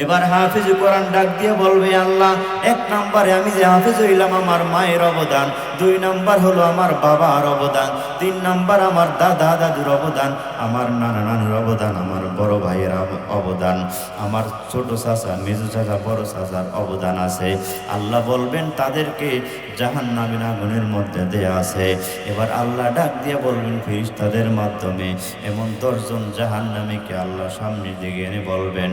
এবার হাফিজ কোরআন ডাক দিয়ে বলবে, আল্লাহ 1 নম্বরে আমি যে হাফিজ হইলাম আমার মায়ের অবদান, 2 নম্বর হলো আমার বাবার অবদান, 3 নম্বর আমার দাদা দাদুর অবদান, আমার নানা নানুর অবদান, আমার বড় ভাইয়ের অবদান, আমার ছোট চাচা মেজু চাচা বড় চাচার অবদান আছে। আল্লাহ বলবেন তাদেরকে জাহান্নামের আগুনের মধ্যে দেয়া আছে। এবার আল্লাহ ডাক দিয়ে বলবেন ফেরেশতাদের মাধ্যমে, এমন 10 জন জাহান্নামীকে আল্লাহ সামনের দিকে এনে বলবেন,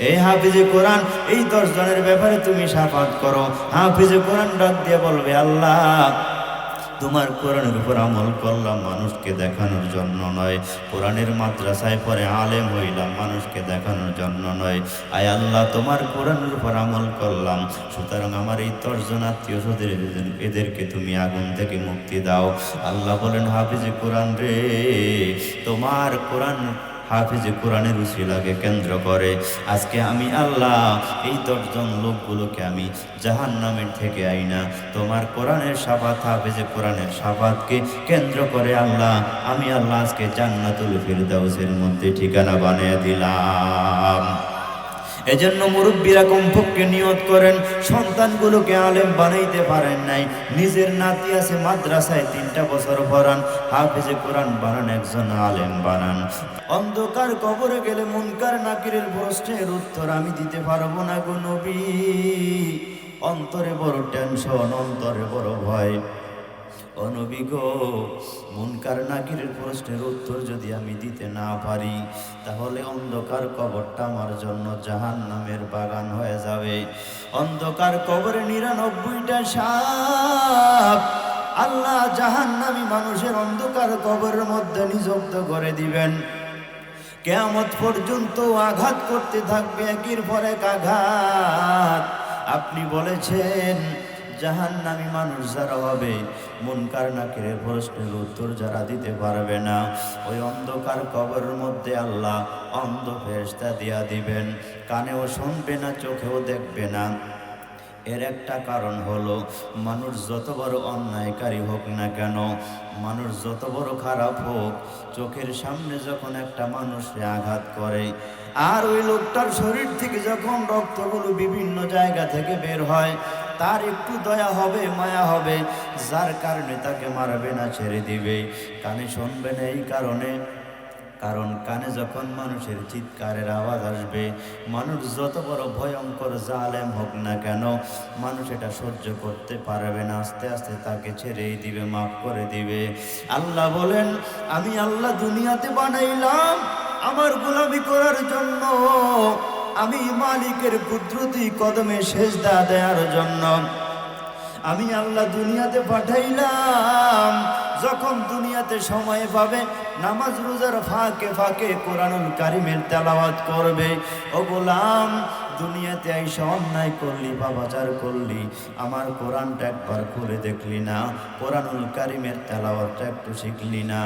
এই হাফিজে কোরআন এই 10 জনের ব্যাপারে তুমি শাফাত করো। হাফিজে কোরআন ডাক দিয়ে বলবে, আল্লাহ তোমার কোরআনের উপর আমল করলাম মানুষকে দেখানোর জন্য নয়, কোরআনের মাদ্রাসায় পরে আলেম হইলাম মানুষকে দেখানোর জন্য নয়। আয় আল্লাহ তোমার কোরআনের উপর আমল করলাম, সুতরাং আমার এই 10 জন আত্মীয় স্বজন এদেরকে তুমি আগুন থেকে মুক্তি দাও। আল্লাহ বলেন, হাফিজে কোরআন রে, তোমার কোরআন হাফিজে কোরআনের উসিলাকে কেন্দ্র করে আজকে আমি আল্লাহ এই 10 জন লোকগুলোকে আমি জাহান্নামের থেকে আইনা তোমার কোরআনের শাফাত, হাফিজে কোরআনের শাফাতকে কেন্দ্র করে আল্লাহ আমি আল্লাহ আজকে জান্নাতুল ফিরদাউসের মধ্যে ঠিকানা বানিয়ে দিলাম। এজন্য মুরব্বীরা কমপক্ষে নিয়ত করেন, সন্তানগুলোকে আলেম বানাইতে পারেন নাই, নিজের নাতি আছে মাদ্রাসায় 3টা বছর পড়ান, হাফিজে কোরআন বানান, একজন আলেম বানান। অন্ধকার কবরে গেলে মুনকার নাকিরের প্রশ্নের উত্তর আমি দিতে পারবো না গো নবী। অন্তরে বড় টেনশন, অন্তরে বড় ভয়। ও নবী গো, মুনকার নাকিরের প্রশ্নের উত্তর যদি আমি দিতে না পারি, তাহলে অন্ধকার কবরটা আমার জন্য জাহান্নামের বাগান হয়ে যাবে। অন্ধকার কবরে 99টা সাপ আল্লাহ জাহান্নামী মানুষের অন্ধকার কবরের মধ্যে নিযুক্ত করে দিবেন। কিয়ামত পর্যন্ত আঘাত করতে থাকবে, একের পর এক আঘাত। আপনি বলেছেন জাহান্নামী মানুষ যারা হবে, মুনকার নাকিরের প্রশ্নের উত্তর যারা দিতে পারবে না, ওই অন্ধকার কবরের মধ্যে আল্লাহ অন্ধ ফেরেশতা দিয়া দিবেন, কানেও শুনবে না, চোখেও দেখবে না। এর একটা কারণ হলো, মানুষ যত বড় অন্যায়কারী হোক না কেন, মানুষ যত বড় খারাপ হোক, চোখের সামনে যখন একটা মানুষকে আঘাত করে, আর ওই লোকটার শরীর থেকে যখন রক্তগুলো বিভিন্ন জায়গা থেকে বের হয়, তার একটু দয়া হবে, মায়া হবে, যার কারণে তাকে মারবে না, ছেড়ে দিবে। কানে শুনবে না এই কারণে, কারণ কানে যখন মানুষের চিৎকারের আওয়াজ আসবে, মানুষ যত বড় ভয়ঙ্কর জালেম হোক না কেন, মানুষ এটা সহ্য করতে পারবে না, আস্তে আস্তে তাকে ছেড়েই দিবে, মাফ করে দিবে। আল্লাহ বলেন, আমি আল্লাহ দুনিয়াতে বানাইলাম আমার গোলামি করার জন্য, আমি মালিকের কুদরতি কদমে সেজদা দেওয়ার জন্য। আমি আল্লাহ দুনিয়াতে পাঠাইলাম, যখন দুনিয়াতে সময় পাবে নামাজ রোজার ফাঁকে ফাঁকে কোরআনুল কারিমের তেলাওয়াত করবে। ও গোলাম, দুনিয়াতে আইসা অন্যায় করলি, বাবাচার করলি, আমার কোরআনটা একবার খুলে দেখলি না, কোরআনুল কারিমের তেলাওয়াতটা একটু শিখলি না,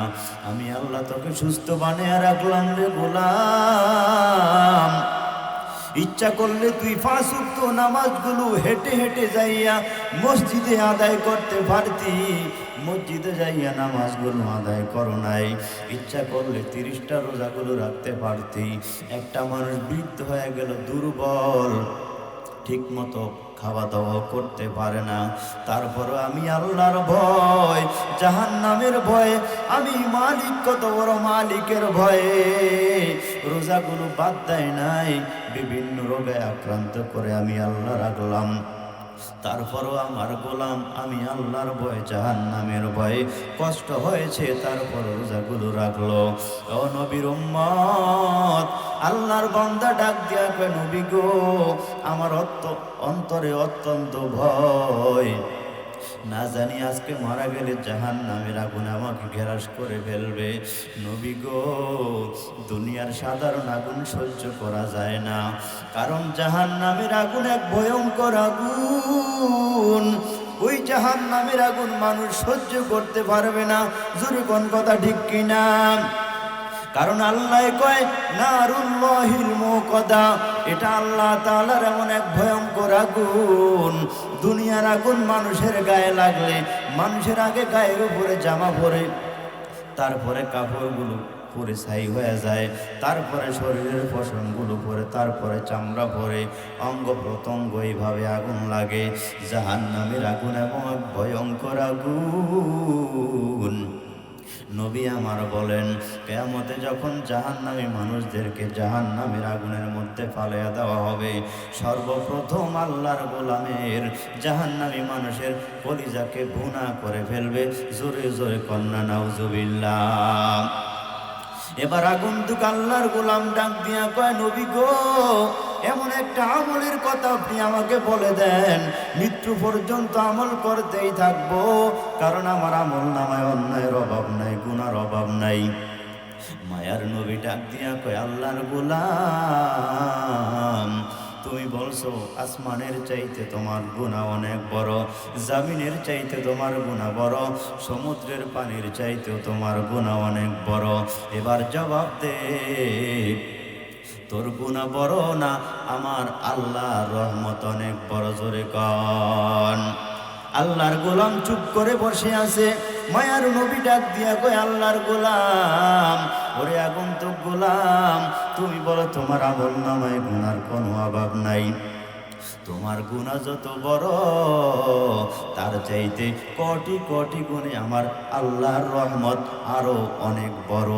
আমি আল্লাহ তোকে সুস্থ বানিয়ে রাখলাম রে গোলাম। ইচ্ছা করলে তুই 5 ওয়াক্ত নামাজগুলো হেঁটে হেঁটে যাইয়া মসজিদে আদায় করতে পারতি, মসজিদে যাইয়া নামাজগুলো আদায় করো নাই। ইচ্ছা করলে 30টা রোজাগুলো রাখতে পারতি। একটা মানুষ বৃদ্ধ হয়ে গেল, দুর্বল, ঠিক মতো খাওয়া দাওয়া করতে পারে না, তারপরও আমি আল্লাহর ভয়, জাহান্নামের ভয়ে, আমি মালিক কত বড় মালিকের ভয়ে রোজাগুলো বাদ দেয় নাই, বিভিন্ন রোগে আক্রান্ত করে আমি আল্লাহ রাখলাম। তারপরও আমার গোলাম আমি আল্লাহর ভয়ে, জাহান্নামের ভয়ে কষ্ট হয়েছে, তারপর রোজাগুলো রাখলো। ও নবীর উম্মত, আল্লাহর বান্দা ডাক দিয়া কয়, নবী গো, আমার অন্তরে অত্যন্ত ভয়, না জানি আজকে মারা গেলে জাহান্নামের আগুন আমাকে ঘেরাস করে ফেলবে। নবী গো, দুনিয়ার সাধারণ আগুন সহ্য করা যায় না, কারণ জাহান্নামের আগুন এক ভয়ঙ্কর আগুন। ওই জাহান্নামের আগুন মানুষ সহ্য করতে পারবে না। জোরে কোন কথা ঠিক কিনা? কারণ আল্লাহ কয় নারুল্লাহিল মুকাদ্দা, এটা আল্লাহ তাআলার এমন এক ভয়ঙ্কর আগুন। দুনিয়ার আগুন মানুষের গায়ে লাগলে মানুষের আগে গায়ের উপরে জামা পরে, তারপরে কাপড়গুলো পরে ছাই হয়ে যায়, তারপরে শরীরের পশমগুলো পরে, তারপরে চামড়া পরে, অঙ্গ প্রত্যঙ্গ এইভাবে আগুন লাগে। জাহান্নামের আগুন এবং এক ভয়ঙ্কর আগুন। নবী আমার বলেন, কিয়ামতে যখন জাহান্নামী মানুষদেরকে জাহান্নামের আগুনের মধ্যে ফালাইয়া দেওয়া হবে, সর্বপ্রথম আল্লাহর গোলামের জাহান্নামী মানুষের কলিজাকে ভুনা করে ফেলবে। জোরে জোরে কন্যা নাউজুবিল্লাহ। এবার আগন্তুক আল্লাহর গোলাম ডাক দিয়া কয়, নবী গো, এমন একটা আমলের কথা আপনি আমাকে বলে দেন, মৃত্যু পর্যন্ত আমল করতেই থাকবো, কারণ আমার আমল নামায় অন্যায়ের অভাব নাই, গুনার অভাব নাই। মায়ার নবী ডাক দিয়া কয়, আল্লাহর গোলাম, তুমি বলছো আসমানের চাইতে তোমার গুনাহ অনেক বড়, জমিনের চাইতে তোমার গুনাহ বড়, সমুদ্রের পানির চাইতেও তোমার গুনাহ অনেক বড়। এবার জবাব দে, তোর গুনাহ বড় না আমার আল্লাহর রহমত অনেক বড়? জোরে কন। আল্লাহর গোলাম চুপ করে বসে আছে। মায়ার নবী ডাক দিয়া কয়, আল্লাহর গোলাম, ওরে আগন্তুক গোলাম, তুমি বলো তোমার আমল নামায় গুনার কোনো অভাব নাই। তোমার গুনাহ যত বড়, তার চাইতে কোটি কোটি গুণে আমার আল্লাহর রহমত আরো অনেক বড়।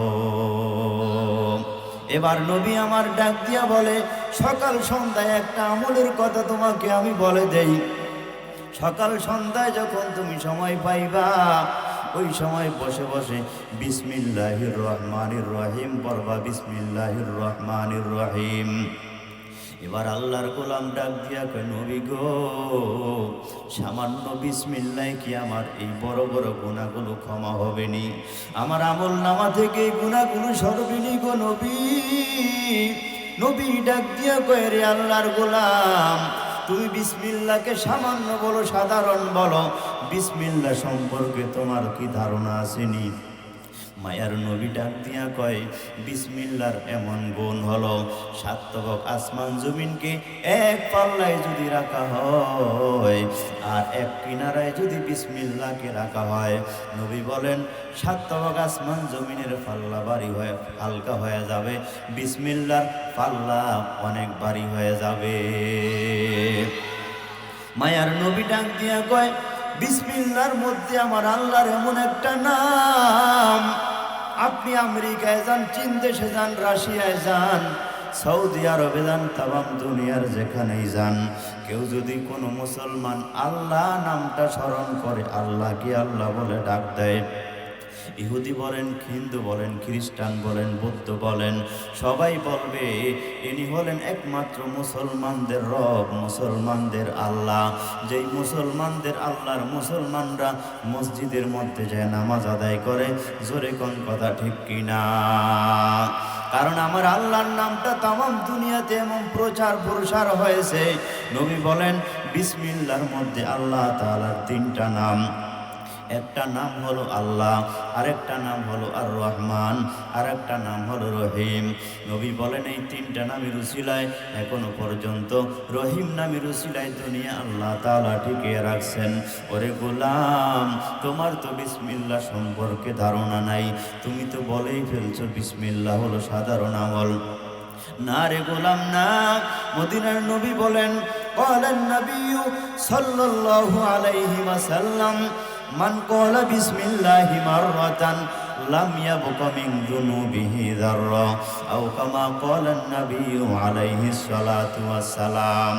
এবার নবী আমার ডাক দিয়া বলে, সকাল সন্ধ্যায় একটা আমলের কথা তোমাকে আমি বলে দেই। সকাল সন্ধ্যায় যখন তুমি সময় পাইবা, ওই সময় বসে বসে বিসমিল্লাহির রহমানির রহিম পড়বা, বিসমিল্লাহির রহমানির রহিম। এবার আল্লাহর গোলাম ডাক দিয়া কয়, নবী গো, সামান্য বিসমিল্লাহ কি আমার এই বড় বড় গুনাহগুলো ক্ষমা হবে নি? আমার আমল নামা থেকে এই গুনাহগুলো সরবে নি গো নবী? নবী ডাক দিয়া কয়, রে আল্লাহর গোলাম, তুমি বিসমিল্লাহকে সামান্য বলো, সাধারণ বলো, বিসমিল্লাহ সম্পর্কে তোমার কি ধারণা আসেনি? মায়ার নবী ডাক দিয়া কয়, বিসমিল্লাহর এমন গুণ হলো, সাতবক আসমান জমিনকে এক পাল্লায় যদি রাখা হয় আর এক কিনারায় যদি বিসমিল্লাহকে রাখা হয়, নবী বলেন সাতবক আসমান জমিনের পাল্লা ভারী হয়ে হালকা হয়ে যাবে, বিসমিল্লাহর পাল্লা অনেক ভারী হয়ে যাবে। মায়ার নবী ডাক দিয়া কয়, বিসমিল্লাহর মধ্যে আমার আল্লাহর এমন একটা নাম, আপনি আমেরিকায় যান, চীন দেশে যান, রাশিয়ায় যান, সৌদি আরবে যান, তামাম দুনিয়ার যেখানেই যান, কেউ যদি কোনো মুসলমান আল্লাহ নামটা স্মরণ করে, আল্লাহকে আল্লাহ বলে ডাক দেয়, ইহুদি বলেন, হিন্দু বলেন, খ্রিস্টান বলেন, বৌদ্ধ বলেন, সবাই বলবে ইনি হলেন একমাত্র মুসলমানদের রব, মুসলমানদের আল্লাহ। যেই মুসলমানদের আল্লাহর মুসলমানরা মসজিদের মধ্যে যায় নামাজ আদায় করে। জোরে কোন কথা ঠিক কিনা? কারণ আমার আল্লাহর নামটা তামাম দুনিয়াতে এমন প্রচার প্রসার হয়েছে। নবী বলেন বিসমিল্লাহর মধ্যে আল্লাহ তাআলার তিনটা নাম, একটা নাম হলো আল্লাহ, আরেকটা নাম হলো আর রহমান, আরেকটা নাম হলো রহিম। নবী বলেন এই তিনটা নামের উসিলায় এখনো পর্যন্ত রহিম নামের উসিলায় দুনিয়া আল্লাহ তাআলা টিকিয়ে রাখছেন। ওরে গোলাম, তোমার তো বিসমিল্লাহ সম্পর্কে ধারণা নাই, তুমি তো বলেই ফেলছো বিসমিল্লাহ হলো সাধারণ আমল। না রে গোলাম না, মদিনার নবী বলেন, ক্বালান নবিয়্যু সাল্লাল্লাহু আলাইহি ওয়াসাল্লাম, মান ক্বালা বিসমিল্লাহি মাররাতান লাম ইয়াবকা মিন যুনুবিহি যাররা, আও কামা ক্বালান নবিয়্যু আলাইহিস সালাতু ওয়াস সালাম।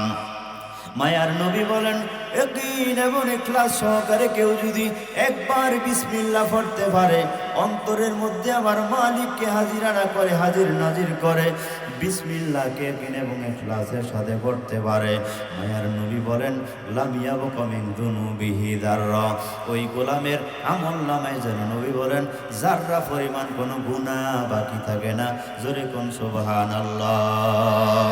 মায়ার নবী বলেন, ইয়াকিন এবং ইখলাস সহকারে কেউ যদি একবার বিসমিল্লাহ পড়তে পারে, অন্তরের মধ্যে আমার মালিককে হাজিরানা করে, হাজির নাজির করে, বিসমিল্লাহ কে কিনে এবং ইখলাসের সাথে পড়তে পারে, মায়ার নবী বলেন লাম ইয়াবকা মিন যুনুবিহি যাররা, ওই গোলামের আমল নামায় যেন নবী বলেন যাররা পরিমাণ কোনো গুনাহ বাকি থাকে না। জোরে কোন সুবহানাল্লাহ।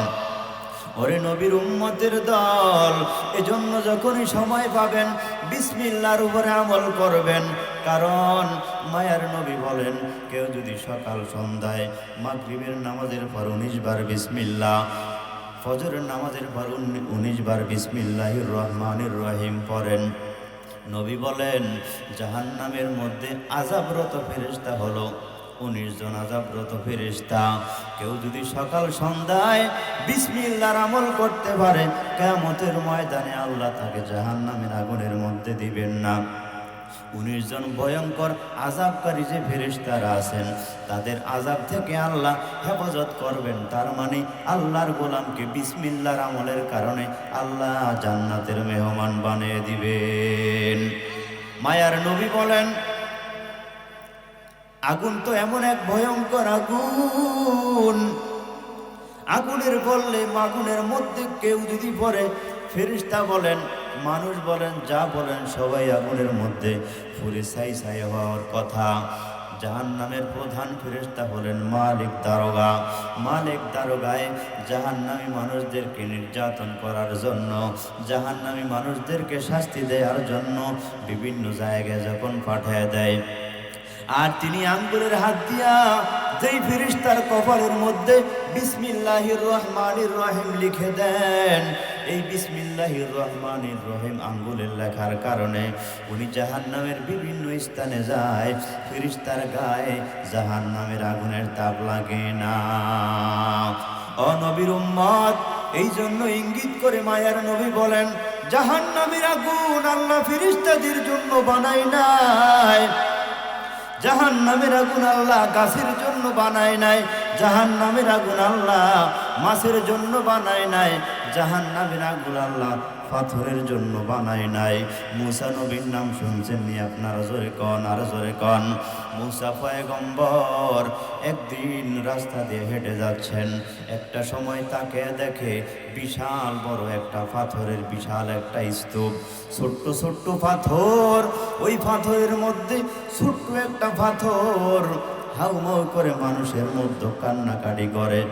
ওরে নবীর উম্মতের দল, এজন্য যখনই সময় পাবেন বিসমিল্লাহর উপরে আমল করবেন। কারণ মায়ার নবী বলেন কেউ যদি সকাল সন্ধ্যায় মাগরিবের নামাজের পর 19 বার বিসমিল্লাহ, ফজরের নামাজের পর 19 বার বিসমিল্লাহির রহমানির রহিম পড়েন, নবী বলেন জাহান্নামের মধ্যে আযাবরত ফেরেশতা হলো 19 জন আযাবরত ফেরেশতা। কেউ যদি সকাল সন্ধ্যায় বিসমিল্লাহর আমল করতে পারে, কিয়ামতের ময়দানে আল্লাহ তাকে জাহান্নামের আগুনের মধ্যে দিবেন না। 19 জন ভয়ঙ্কর আযাবকারী যে ফেরেশতারা আছেন তাদের আযাব থেকে আল্লাহ হেফাজত করবেন। তার মানে আল্লাহর গোলামকে বিসমিল্লাহর আমলের কারণে আল্লাহ জান্নাতের মেহমান বানিয়ে দিবেন। মায়ার নবী বলেন আগুন তো এমন এক ভয়ঙ্কর আগুন, আগুনের বললে আগুনের মধ্যে কেউ যদি পড়ে, ফেরেশতা বলেন মানুষ বলেন যা বলেন সবাই আগুনের মধ্যে পুরে ছাই ছাই হওয়ার কথা। জাহান্নামের প্রধান ফেরেশতা হলেন মালিক দারোগা। মালিক দারোগায় জাহান্নামী মানুষদেরকে নির্যাতন করার জন্য, জাহান্নামী মানুষদেরকে শাস্তি দেওয়ার জন্য বিভিন্ন জায়গায় যখন পাঠিয়ে দেয়, আর তিনি আঙ্গুলের হাত দিয়া যেই ফেরেশতার কপালের মধ্যে বিসমিল্লাহির রহমানির রহিম লিখে দেন, এই বিসমিল্লাহির রহমানির রহিম আঙ্গুলের লেখার কারণে উনি জাহান্নামের বিভিন্ন স্থানে যায়, ফেরেশতার গায়ে জাহান্নামের আগুনের তাপ লাগে না। ও নবীর উম্মত, এই জন্য ইঙ্গিত করে মায়ার নবী বলেন জাহান্নামের আগুন আল্লাহ ফেরেশতাদের জন্য বানায় নাই, জাহান্নামের আগুন আল্লাহ গাছের জন্য বানায় নাই, জাহান্নামের আগুন আল্লাহ মাছের জন্য বানায় নাই, জাহান্নামের আগুন আল্লাহ পাথরের জন্য বানায় নাই। মুসা নবীর নাম শুনছেন নি আপনারা? জোরে কন, আর জোরে কন। মুসা পয়গম্বর একদিন রাস্তা দিয়ে হেঁটে যাচ্ছেন, একটা সময় তাকে দেখে বিশাল বড় একটা পাথরের বিশাল একটা স্তূপ, ছোট্ট ছোট্ট পাথর, ওই পাথরের মধ্যে ছোট্ট একটা পাথর হাউমাউ করে মানুষের মধ্যে কান্নাকাটি করে।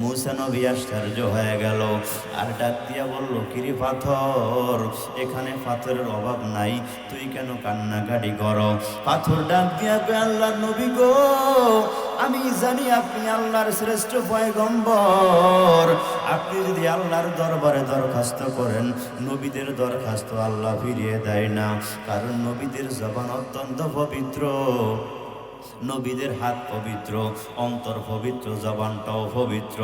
মুসা নবী আশ্চর্য হয়ে গেল, আর ডাক দিয়া বলল কিরে পাথর, এখানে পাথরের অভাব নাই, তুই কেন কান্নাকাটি করো? পাথর ডাক দিয়া কয় আল্লাহর নবী গো, আমি জানি আপনি আল্লাহর শ্রেষ্ঠ পয়গম্বর, আপনি যদি আল্লাহর দরবারে দরখাস্ত করেন, নবীদের দরখাস্ত আল্লাহ ফিরিয়ে দেয় না, কারণ নবীদের জবান অত্যন্ত পবিত্র, নবীদের হাত পবিত্র, অন্তর পবিত্র, জবানটাও পবিত্র।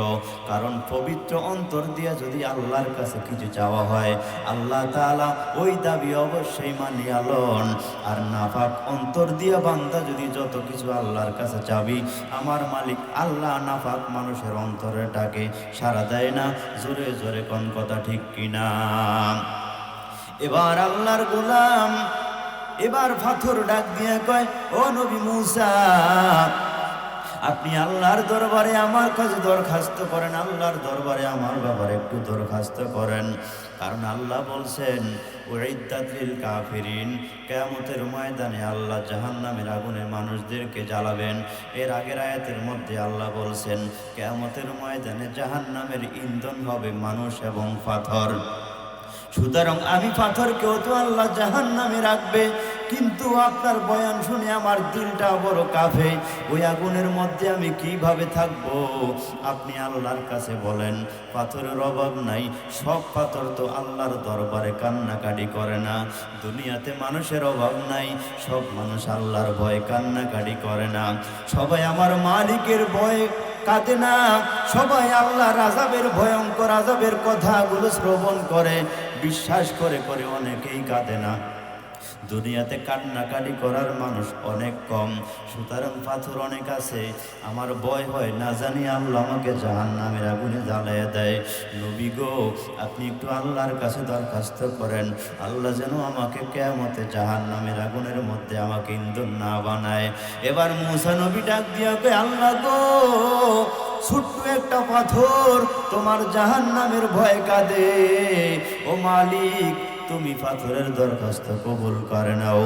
কারণ পবিত্র অন্তর দিয়ে যদি আল্লাহর কাছে কিছু চাওয়া হয়, আল্লাহ তাআলা ওই দাবি অবশ্যই মানিয়া লন। আর নাপাক অন্তর দিয়ে বান্দা যদি যত কিছু আল্লাহর কাছে চাবি, আমার মালিক আল্লাহ নাপাক মানুষের অন্তরে ডাকে সাড়া দেয় না। জোরে জোরে কোন কথা ঠিক কিনা? এবার আল্লাহর গোলাম, এবার পাথর ডাক দিয়ে কয় ও নবী মুসা, আপনি আল্লাহর দরবারে আমার কাছে দরখাস্ত করেন, আল্লাহর দরবারে আমার ব্যাপারে একটু দরখাস্ত করেন। কারণ আল্লাহ বলছেন উইদ্দাত লিল কাফিরিন, কিয়ামতের ময়দানে আল্লাহ জাহান্নামের আগুনে মানুষদেরকে জ্বালাবেন। এর আগের আয়াতের মধ্যে আল্লাহ বলছেন কিয়ামতের ময়দানে জাহান্নামের ইন্ধন হবে মানুষ এবং পাথর। সুতরাং আমি পাথরকেও তো আল্লাহ জাহান্নামে রাখবে, কিন্তু আপনার বয়ান শুনে আমার দিলটা বড় কাঁপে, ওই আগুনের মধ্যে আমি কিভাবে থাকবো? আপনি আল্লাহর কাছে বলেন পাথরের অভাব নাই, সব পাথর তো আল্লাহর দরবারে কান্নাকাটি করে না। দুনিয়াতে মানুষের অভাব নাই, সব মানুষ আল্লাহর ভয়ে কান্নাকাটি করে না। সবাই আমার মালিকের ভয়ে কাঁদে না, সবাই আল্লাহর আযাবের ভয়ঙ্কর আযাবের কথাগুলো শ্রবণ করে বিশ্বাস করে করে অনেকেই কাঁদে না। দুনিয়াতে কান্নাকাটি করার মানুষ অনেক কম, সুতরাং পাথর অনেক আছে। আমার ভয় হয় না জানি আল্লাহ আমাকে জাহান্নামের আগুনে জ্বালাইয়া দেয়। নবী গো, আপনি একটু আল্লাহর কাছে দরখাস্ত করেন, আল্লাহ যেন আমাকে কিয়ামতে জাহান্নামের আগুনের মধ্যে আমাকে ইন্ধন না বানায়। এবার মুসা নবী ডাক দিয়া কয় আল্লাহ গো, ছোট্ট একটা পাথর তোমার জাহান্নামের ভয় কাঁদে। ও মালিক, তুমি পাথরের দরখাস্ত কবুল করে নাও।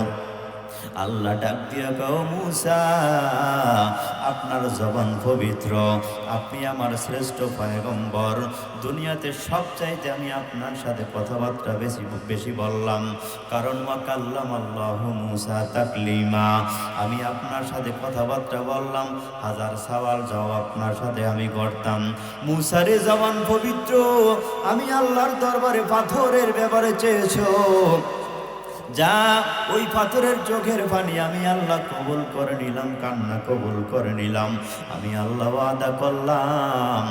আল্লাহ ডাক দিয়া কও, মূসা আপনার জবান পবিত্র, আপনি আমার শ্রেষ্ঠ পয়গম্বর, দুনিয়াতে সবচাইতে আমি আপনার সাথে কথাবার্তা বেশি বেশি বললাম, কারণ ওয়া কাল্লামাল্লাহু মূসা তাকলিমা, আমি আপনার সাথে কথাবার্তা বললাম, হাজার সওয়াল জবাব আপনার সাথে আমি করতাম। মূসারে জবান পবিত্র, আমি আল্লাহর দরবারে পাথরের ব্যাপারে চেয়েছো, যা ওই পাথরের চোখের পানি আমি আল্লাহ কবুল করে নিলাম, কান্না কবুল করে নিলাম। আমি আল্লাহ ওয়াদা করলাম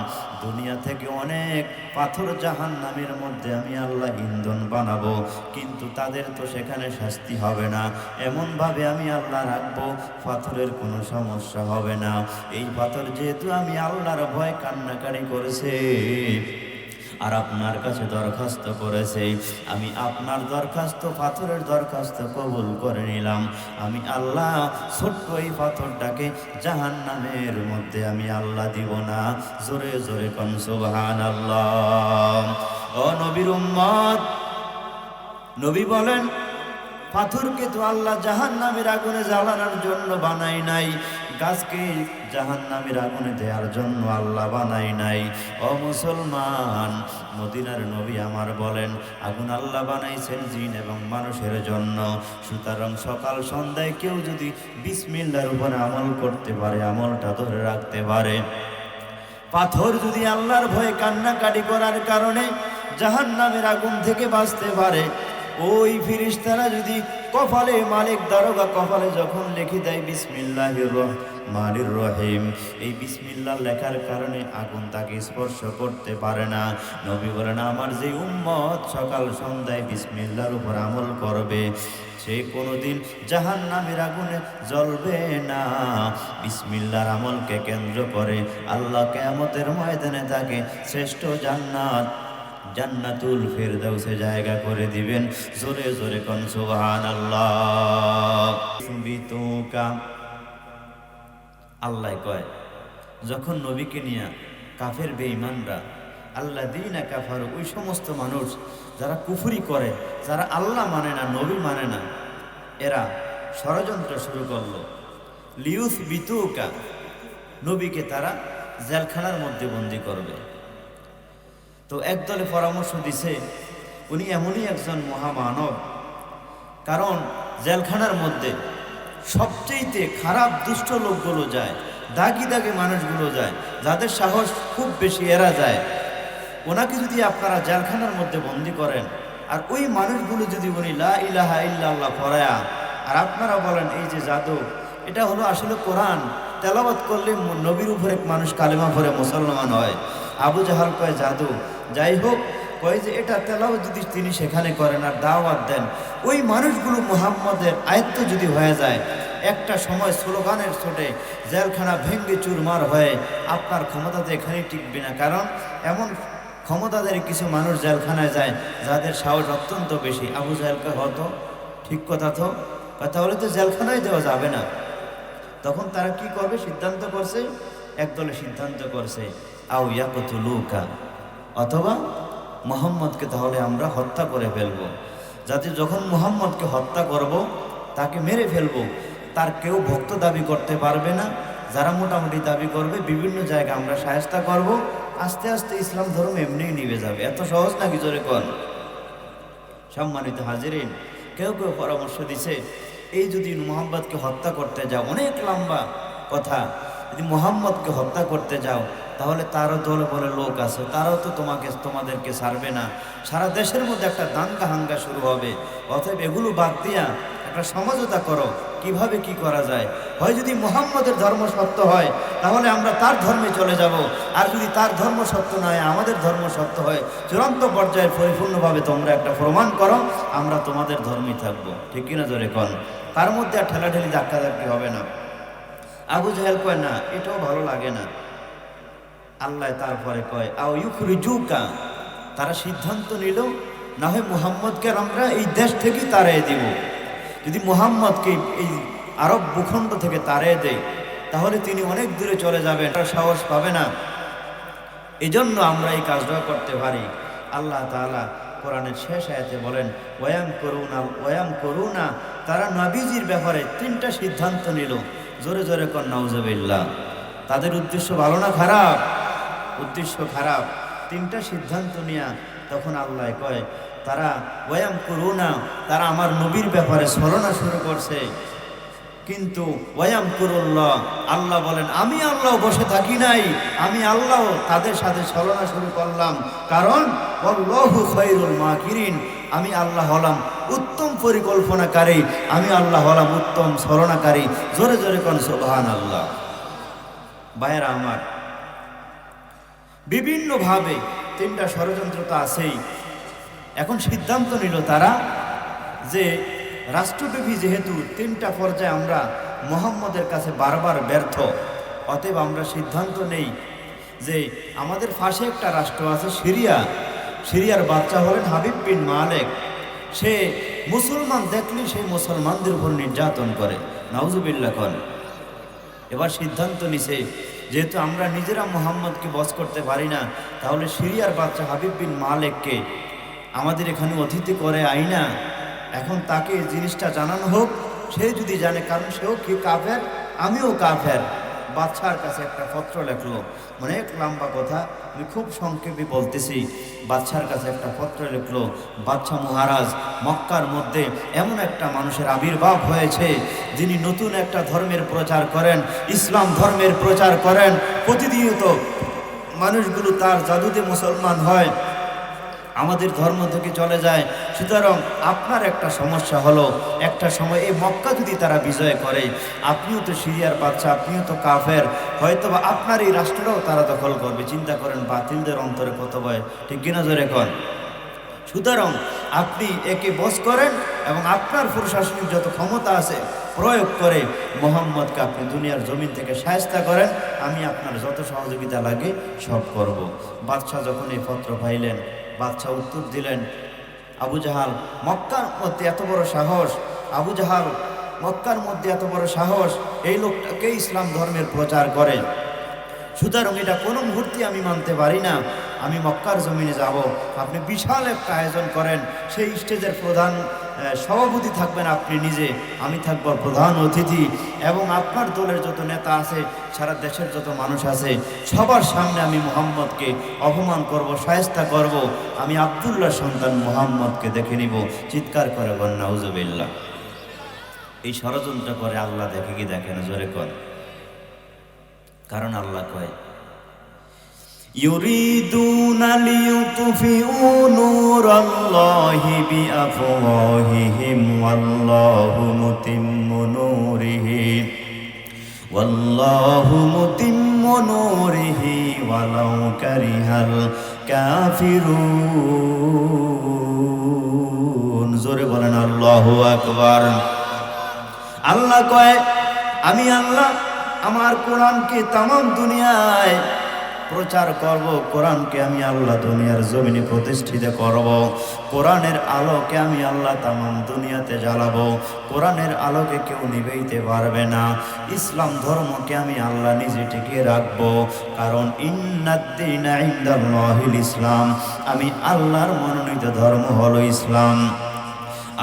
দুনিয়া থেকে অনেক পাথর জাহান্নামের মধ্যে আমি আল্লাহ ইন্ধন বানাবো, কিন্তু তাদের তো সেখানে শাস্তি হবে না, এমনভাবে আমি আল্লাহ রাখবো পাথরের কোনো সমস্যা হবে না। এই পাথর যেহেতু আমি আল্লাহর ভয় কান্নাকারি করেছে আর আপনার কাছে দরখাস্ত করেছে, আমি আপনার দরখাস্ত, পাথরের দরখাস্ত কবুল করে নিলাম। আমি আল্লাহ ছোট্ট এই পাথরটাকে জাহান্নামের মধ্যে আমি আল্লাহ দিব না। জোরে জোরে কোন সুবহানাল্লাহ। ও নবীর উম্মত, নবী বলেন পাথরকে তো আল্লাহ জাহান্নামের আগুনে জ্বালানোর জন্য বানাই নাই, গাছকে জাহান্নামের আগুনে দেওয়ার জন্য আল্লাহ বানাই নাই। ও মুসলমান, মদিনার নবী আমার বলেন আগুন আল্লাহ বানাইছেন জিন এবং মানুষের জন্য। সুতরাং সকাল সন্ধ্যায় কেউ যদি বিসমিল্লাহর উপর আমল করতে পারে, আমলটা ধরে রাখতে পারে, পাথর যদি আল্লাহর ভয়ে কান্নাকাটি করার কারণে জাহান্নামের আগুন থেকে বাঁচতে পারে, ওই ফেরেশতারা যদি কপালে, মালিক দারোগা কপালে যখন লিখে দেয় বিসমিল্লাহির রহমানির রহিম, এই বিসমিল্লাহ লেখার কারণে আগুন তাকে স্পর্শ করতে পারে না। নবী বলেন আমার যে উম্মত সকাল সন্ধ্যায় বিসমিল্লাহর উপর আমল করবে, সে কোনোদিন জাহান্নামের আগুনে জ্বলবে না। বিসমিল্লাহর আমলকে কেন্দ্র করে আল্লাহ কিয়ামতের ময়দানে তাকে শ্রেষ্ঠ জান্নাতুল ফেরদাউসে জায়গা করে দিবেন। জোরে জোরে কোন সুবহানাল্লাহ। আল্লাহ কয় যখন নবীকে নিয়ে কাফের বেঈমানরা, আল্লাযীনা কাফারু, ওই সমস্ত মানুষ যারা কুফরি করে, যারা আল্লাহ মানে না, নবী মানে না, এরা ষড়যন্ত্র শুরু করলো লিয়ুসবিতুকা, নবীকে তারা জেলখানার মধ্যে বন্দী করবে। তো একদলে পরামর্শ দিছে উনি এমনই একজন মহামানব, কারণ জেলখানার মধ্যে সবচেয়ে খারাপ দুষ্ট লোকগুলো যায়, দাগি দাগি মানুষগুলো যায়, যাদের সাহস খুব বেশি, এরা যায়। ওনাকে যদি আপনারা জেলখানার মধ্যে বন্দী করেন আর ওই মানুষগুলো যদি উনি লা ইলাহা ইল্লাল্লাহ পড়ায়া, আর আপনারা বলেন এই যে জাদু, এটা হলো আসলে কোরআন তেলাওয়াত করলে নবীর উপরে মানুষ কালেমা পড়ে মুসলমান হয়। আবু জাহাল কয় জাদু, যাই হোক, কয় যে এটা তেলাওয়াত যদি তিনি সেখানে করেন আর দাওয়াত দেন, ওই মানুষগুলো মুহাম্মদের আয়ত্ত যদি হয়ে যায়, একটা সময় স্লোগানের ছোটে জেলখানা ভেঙ্গে চুরমার হয়ে আপনার ক্ষমতাতে এখানেই টিকবে না। কারণ এমন ক্ষমতাদের কিছু মানুষ জেলখানায় যায় যাদের সাহস অত্যন্ত বেশি। আবু জাহেলকে হতো ঠিক কথা, তো তাহলে তো জেলখানায় দেওয়া যাবে না। তখন তারা কি করবে সিদ্ধান্ত করছে, একদলে সিদ্ধান্ত করছে আও ইয়াকতুলুকা, অথবা মুহাম্মদকে তাহলে আমরা হত্যা করে ফেলবো, যাতে যখন মুহাম্মদকে হত্যা করব, তাকে মেরে ফেলবো, তার কেউ ভক্ত দাবি করতে পারবে না। যারা মোটামুটি দাবি করবে বিভিন্ন জায়গায় আমরা শায়েস্তা করব, আস্তে আস্তে ইসলাম ধর্ম এমনিই নিভে যাবে। এত সহজ নাকি জোরে কর। সম্মানিত হাজিরিন, কেউ কেউ পরামর্শ দিছে এই যদি মুহাম্মদকে হত্যা করতে যাও, অনেক লম্বা কথা, যদি মুহাম্মদকে হত্যা করতে যাও তাহলে তারও দলে বলে লোক আছে, তারাও তো তোমাদেরকে ছাড়বে না, সারা দেশের মধ্যে একটা দাঙ্গা হাঙ্গা শুরু হবে। অতএব এগুলো বাদ দিয়া একটা সমঝোতা করো, কিভাবে কি করা যায়। হয় যদি মুহাম্মদের ধর্ম সত্য হয় তাহলে আমরা তার ধর্মে চলে যাব, আর যদি তার ধর্ম সত্য না হয়, আমাদের ধর্ম সত্য হয়, চূড়ান্ত পর্যায়ে পরিপূর্ণভাবে তোমরা একটা প্রমাণ করো, আমরা তোমাদের ধর্মেই থাকবো। ঠিক কিনা জোরে কন। তার মধ্যে আর ঠেলাঠেলি ধাক্কাধাক্কি হবে না। আবু জাহেল কয় না, এটাও ভালো লাগে না। আল্লাহ তারপরে কয় আও ইউখরিজুকা, তারা সিদ্ধান্ত নিল না হয় মুহাম্মদকে আমরা এই দেশ থেকেই তাড়িয়ে দিব। যদি মুহাম্মদকে এই আরব ভূখণ্ড থেকে তাড়িয়ে দেয় তাহলে তিনি অনেক দূরে চলে যাবেন, সাহস পাবে না। এজন্য আমরা এই কাজটা করতে পারি। আল্লাহ তাআলা কোরআনের শেষ আয়াতে বলেন ওয়াম করুনা, তারা নবীজির ব্যাপারে 3টা সিদ্ধান্ত নিল। জোরে জোরে কর নাউজুবিল্লাহ। তাদের উদ্দেশ্য ভালো না খারাপ? উদ্দেশ্য খারাপ। 3টা সিদ্ধান্ত নিয়া তখন আল্লাহ কয় তারা ওয়াম করুনা, তারা আমার নবীর ব্যাপারে ছলনা শুরু করছে। কিন্তু ওয়াম কুরুল্লাহ, আল্লাহ বলেন আমি আল্লাহ বসে থাকি নাই, আমি আল্লাহ তাদের সাথে ছলনা শুরু করলাম। কারণ আল্লাহু খায়রুল মাকিরিন, আমি আল্লাহ হলাম উত্তম পরিকল্পনাকারী, আমি আল্লাহ হলাম উত্তম ছলনাকারী। জোরে জোরে কোন সুবহানাল্লাহ। ভাইয়েরা আমার, বিভিন্নভাবে 3টা ষড়যন্ত্র তো আছেই। এখন সিদ্ধান্ত নিল তারা যে রাষ্ট্রব্যাপী যেহেতু 3টা পর্যায়ে আমরা মুহাম্মদের কাছে বারবার ব্যর্থ, অতএব আমরা সিদ্ধান্ত নেই যে আমাদের পাশে একটা রাষ্ট্র আছে সিরিয়া, সিরিয়ার বাচ্চা হলেন হাবিব বিন মালেক। সে মুসলমান দেখলে সেই মুসলমানদের উপর নির্যাতন করে, নাউজুবিল্লাহ কন। এবার সিদ্ধান্ত নিছে যেহেতু আমরা নিজেরা মুহাম্মদকে বশ করতে পারি না, তাহলে সিরিয়ার বাচ্চা হাবিব বিন মালেককে আমাদের এখানে অতিথি করে আইনা এখন তাকে জিনিসটা জানানো হোক, সে যদি জানে, কারণ সেও কি কাফের, আমিও কাফের। বাদশার কাছে একটা পত্র লেখলো, অনেক লম্বা কথা, আমি খুব সংক্ষেপে বলতেছি। বাদশার কাছে একটা পত্র লিখলো, বাদশা মহারাজ, মক্কার মধ্যে এমন একটা মানুষের আবির্ভাব হয়েছে যিনি নতুন একটা ধর্মের প্রচার করেন, ইসলাম ধর্মের প্রচার করেন। প্রতিনিয়ত মানুষগুলো তার জাদুতে মুসলমান হয়, আমাদের ধর্ম থেকে চলে যায়। সুতরাং আপনার একটা সমস্যা হলো, একটা সময় এই মক্কা যদি তারা বিজয় করে, আপনিও তো সিরিয়ার বাচ্চা, আপনিও তো কাফের, হয়তোবা আপনার এই রাষ্ট্রটাও তারা দখল করবে। চিন্তা করেন বাতিলদের অন্তরে কত ভয়, ঠিক কিনা জোরে কন। সুতরাং আপনি একে বশ করেন এবং আপনার প্রশাসনিক যত ক্ষমতা আছে প্রয়োগ করে মুহাম্মদকে আপনি দুনিয়ার জমিন থেকে শায়েস্তা করেন, আমি আপনার যত সহযোগিতা লাগে সব করব। বাদশাহ যখন এই পত্র পাইলেন, বাদশাহ উত্তর দিলেন, আবু জাহাল মক্কার মধ্যে এত বড় সাহস, আবু জাহাল মক্কার মধ্যে এত বড় সাহস, এই লোকটাকে ইসলাম ধর্মের প্রচার করে। সুতরাং এটা কোনো মুহূর্তে আমি মানতে পারি না, আমি মক্কার জমিনে যাব। আপনি বিশাল একটা আয়োজন করেন, সেই স্টেজের প্রধান সভাপতি থাকবেন আপনি নিজে, আমি থাকব প্রধান অতিথি, এবং আপনার দলের যত নেতা আছে, সারা দেশের যত মানুষ আছে, সবার সামনে আমি মুহাম্মদকে অপমান করব, শায়েস্তা করব। আমি আব্দুল্লাহ সন্তান মুহাম্মদকে দেখে নিব। চিৎকার করে বলেন নাউজুবিল্লাহ। এই ষড়যন্ত্র করে আল্লাহ দেখে কি দেখে না? জোরে কর। কারণ আল্লাহ কয় ইউরিদুনা লিইউতফিউ নূরাল্লাহি বিআফওয়াহিহিম ওয়াল্লাহু মুতিম্মু নূরিহি ওয়ালাউ কারিহাল কাফিরুন। জোরে বলেন আল্লাহু আকবার। আল্লাহ কয় আমি আল্লাহ আমার কোরআনকে তামাম দুনিয়ায় প্রচার করব, কোরআনকে আমি আল্লাহ দুনিয়ার জমিনে প্রতিষ্ঠিত করব, কোরআনের আলোকে আমি আল্লাহ তামাম দুনিয়াতে জ্বালাবো, কোরআনের আলোকে কেউ নিভাইতে পারবে না। ইসলাম ধর্মকে আমি আল্লাহ নিজে টিকিয়ে রাখবো, কারণ ইন্নাদ-দীনা ইনদাল্লাহিল ইসলাম, আমি আল্লাহর মনোনীত ধর্ম হলো ইসলাম।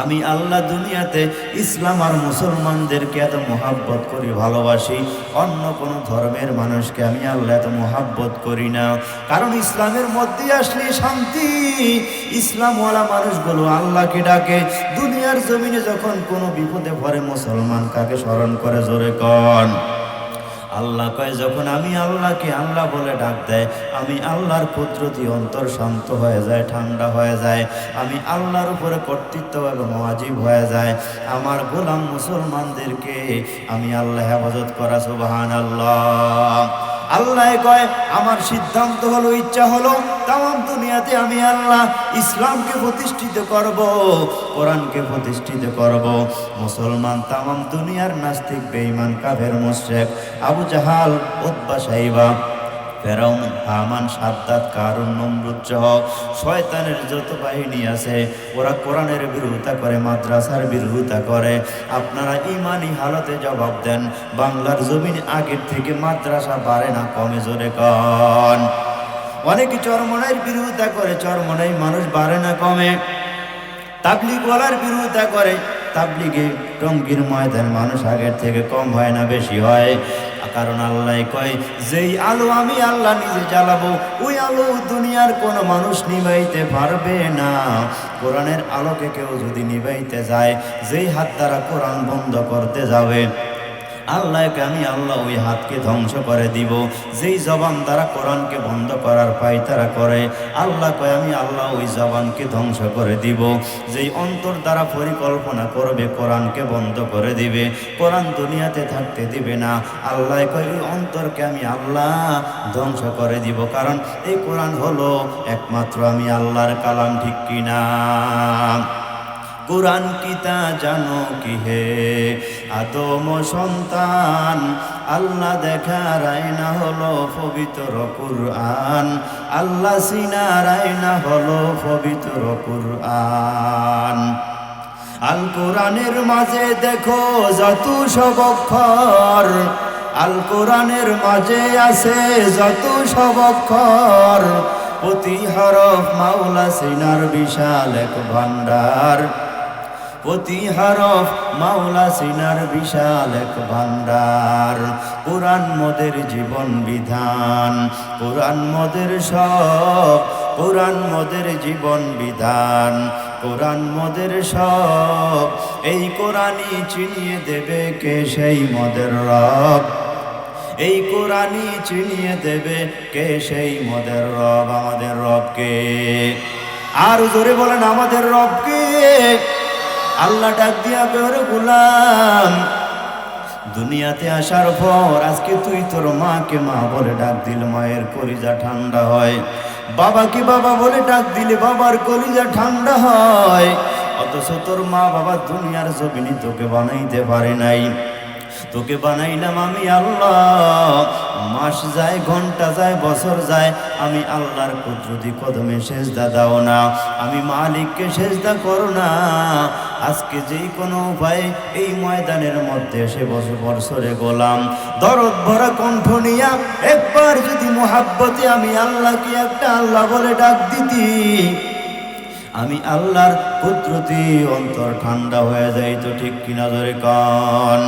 আমি আল্লাহ দুনিয়াতে ইসলাম আর মুসলমানদেরকে এত মোহাব্বত করি, ভালোবাসি, অন্য কোনো ধর্মের মানুষকে আমি আল্লাহ এত মোহাব্বত করি না। কারণ ইসলামের মধ্যে আসলে শান্তি, ইসলামওয়ালা মানুষগুলো আল্লাহকে ডাকে। দুনিয়ার জমিনে যখন কোনো বিপদে পড়ে মুসলমান কাকে স্মরণ করে? জোরে কন। আল্লাহ কয় যখন আমি আল্লাহকে আল্লাহ বলে ডাক দেয়, আমি আল্লাহর কুদরতি অন্তর শান্ত হয়ে যায়, ঠান্ডা হয়ে যায়, আমি আল্লাহর উপরে কর্তৃত্ব এবং ওয়াজিব হয়ে যায়। আমার গোলাম মুসলমানদেরকে আমি আল্লাহ হেফাজত করা। সুবহানাল্লাহ। আল্লাহ কয় আমার সিদ্ধান্ত হলো, ইচ্ছা হলো, তামাম দুনিয়াতে আমি আল্লাহ ইসলামকে প্রতিষ্ঠিত করব, কোরআনকে প্রতিষ্ঠিত করব। মুসলমান তামাম দুনিয়ার নাস্তিক, বেঈমান, কাফের, মুশরিক, আবু জাহাল, উতবা, সাইবা, ফেরাউন, হামান, সাদ্দাত, কারুন, নমরুদ সহ শয়তানের যত বাহিনী আছে ওরা কোরআনের বিরোধিতা করে, মাদ্রাসার বিরোধিতা করে। আপনারা ইমানি হালতে জবাব দেন, বাংলার জমিন আগের থেকে মাদ্রাসা বাড়ে না কমে? জোরে কন। অনেকে চরমনাইয়ের বিরোধিতা করে, চরমনাই মানুষ বাড়ে না কমে? তাবলিগ ওয়ালার বিরোধিতা করে, তাবলিগে টঙ্গীর ময়দান মানুষ আগের থেকে কম হয় না বেশি হয়? কারণ আল্লাহ কয়, যেই আলো আমি আল্লাহ নিজে জ্বালাবো ওই আলো দুনিয়ার কোনো মানুষ নিভাইতে পারবে না। কোরআনের আলোকে কেউ যদি নিভাইতে যায়, যেই হাত দ্বারা কোরআন বন্ধ করতে যাবে, আল্লাহকে আমি আল্লাহ ওই হাতকে ধ্বংস করে দিব। যেই জবান দ্বারা কোরআনকে বন্ধ করার পায়তারা করে, আল্লাহ কয় আমি আল্লাহ ওই জবানকে ধ্বংস করে দিব। যেই অন্তর দ্বারা পরিকল্পনা করবে কোরআনকে বন্ধ করে দিবে, কোরআন দুনিয়াতে থাকতে দিবে না, আল্লাহ কয় ওই অন্তরকে আমি আল্লাহ ধ্বংস করে দিব। কারণ এই কোরআন হলো একমাত্র আমি আল্লাহর কালাম, ঠিক কিনা? কুরআন কিতা জানো কি হে আদম সন্তান, আল্লাহ দেখার আয়না হলো পবিত্র কুরআন, আল্লাহ সিনার আয়না হলো পবিত্র কুরআন। আল কোরআনের মাঝে দেখো যত সব অক্ষর, আল কোরআনের মাঝে আছে যত সব অক্ষর, প্রতি হরফ মাওলা সিনার বিশাল এক ভান্ডার, প্রতি হরফ মাওলা সিনার বিশাল এক ভান্ডার। কোরআন মোদের জীবন বিধান, কোরআন মোদের সব, কোরআন মোদের জীবন বিধান, কোরআন মোদের সব। এই কোরআনই চিনিয়ে দেবে কে সেই মোদের রব, এই কোরআনই চিনিয়ে দেবে কে সেই মোদের রব। আমাদের রবকে আর জোরে বলেন, আমাদের রবকে। আল্লাহ ডাক দিয়া বের গোলাম, দুনিয়াতে আসার পর আজকে তুই তোর মাকে মা বলে ডাক দিল, মায়ের কলিজা ঠান্ডা হয়। বাবাকে বাবা বলে ডাক দিলে বাবার কলিজা ঠান্ডা হয়। অথচ তোর মা বাবা দুনিয়ার জমিনে তোকে বানাইতে পারে নাই, তোকে বানাইলাম আমি আল্লাহ। মাস যায়, ঘন্টা যায়, বছর যায়, আমি আল্লাহর কুদরতি কদমে সেজদা দাও না, আমি মালিককে সেজদা করো না। আজকে যেই কোনো উপায়ে এই ময়দানের মধ্যে এসে বসে বর্ষরে গোলাম দরদ ভরা কণ্ঠ নিয়া একবার যদি মুহাব্বতে আমি আল্লাহকে একটা আল্লাহ বলে ডাক দিতি, আমি আল্লাহর কুদরতি অন্তর ঠান্ডা হয়ে যাইতো, ঠিক কিনা জোরে কন।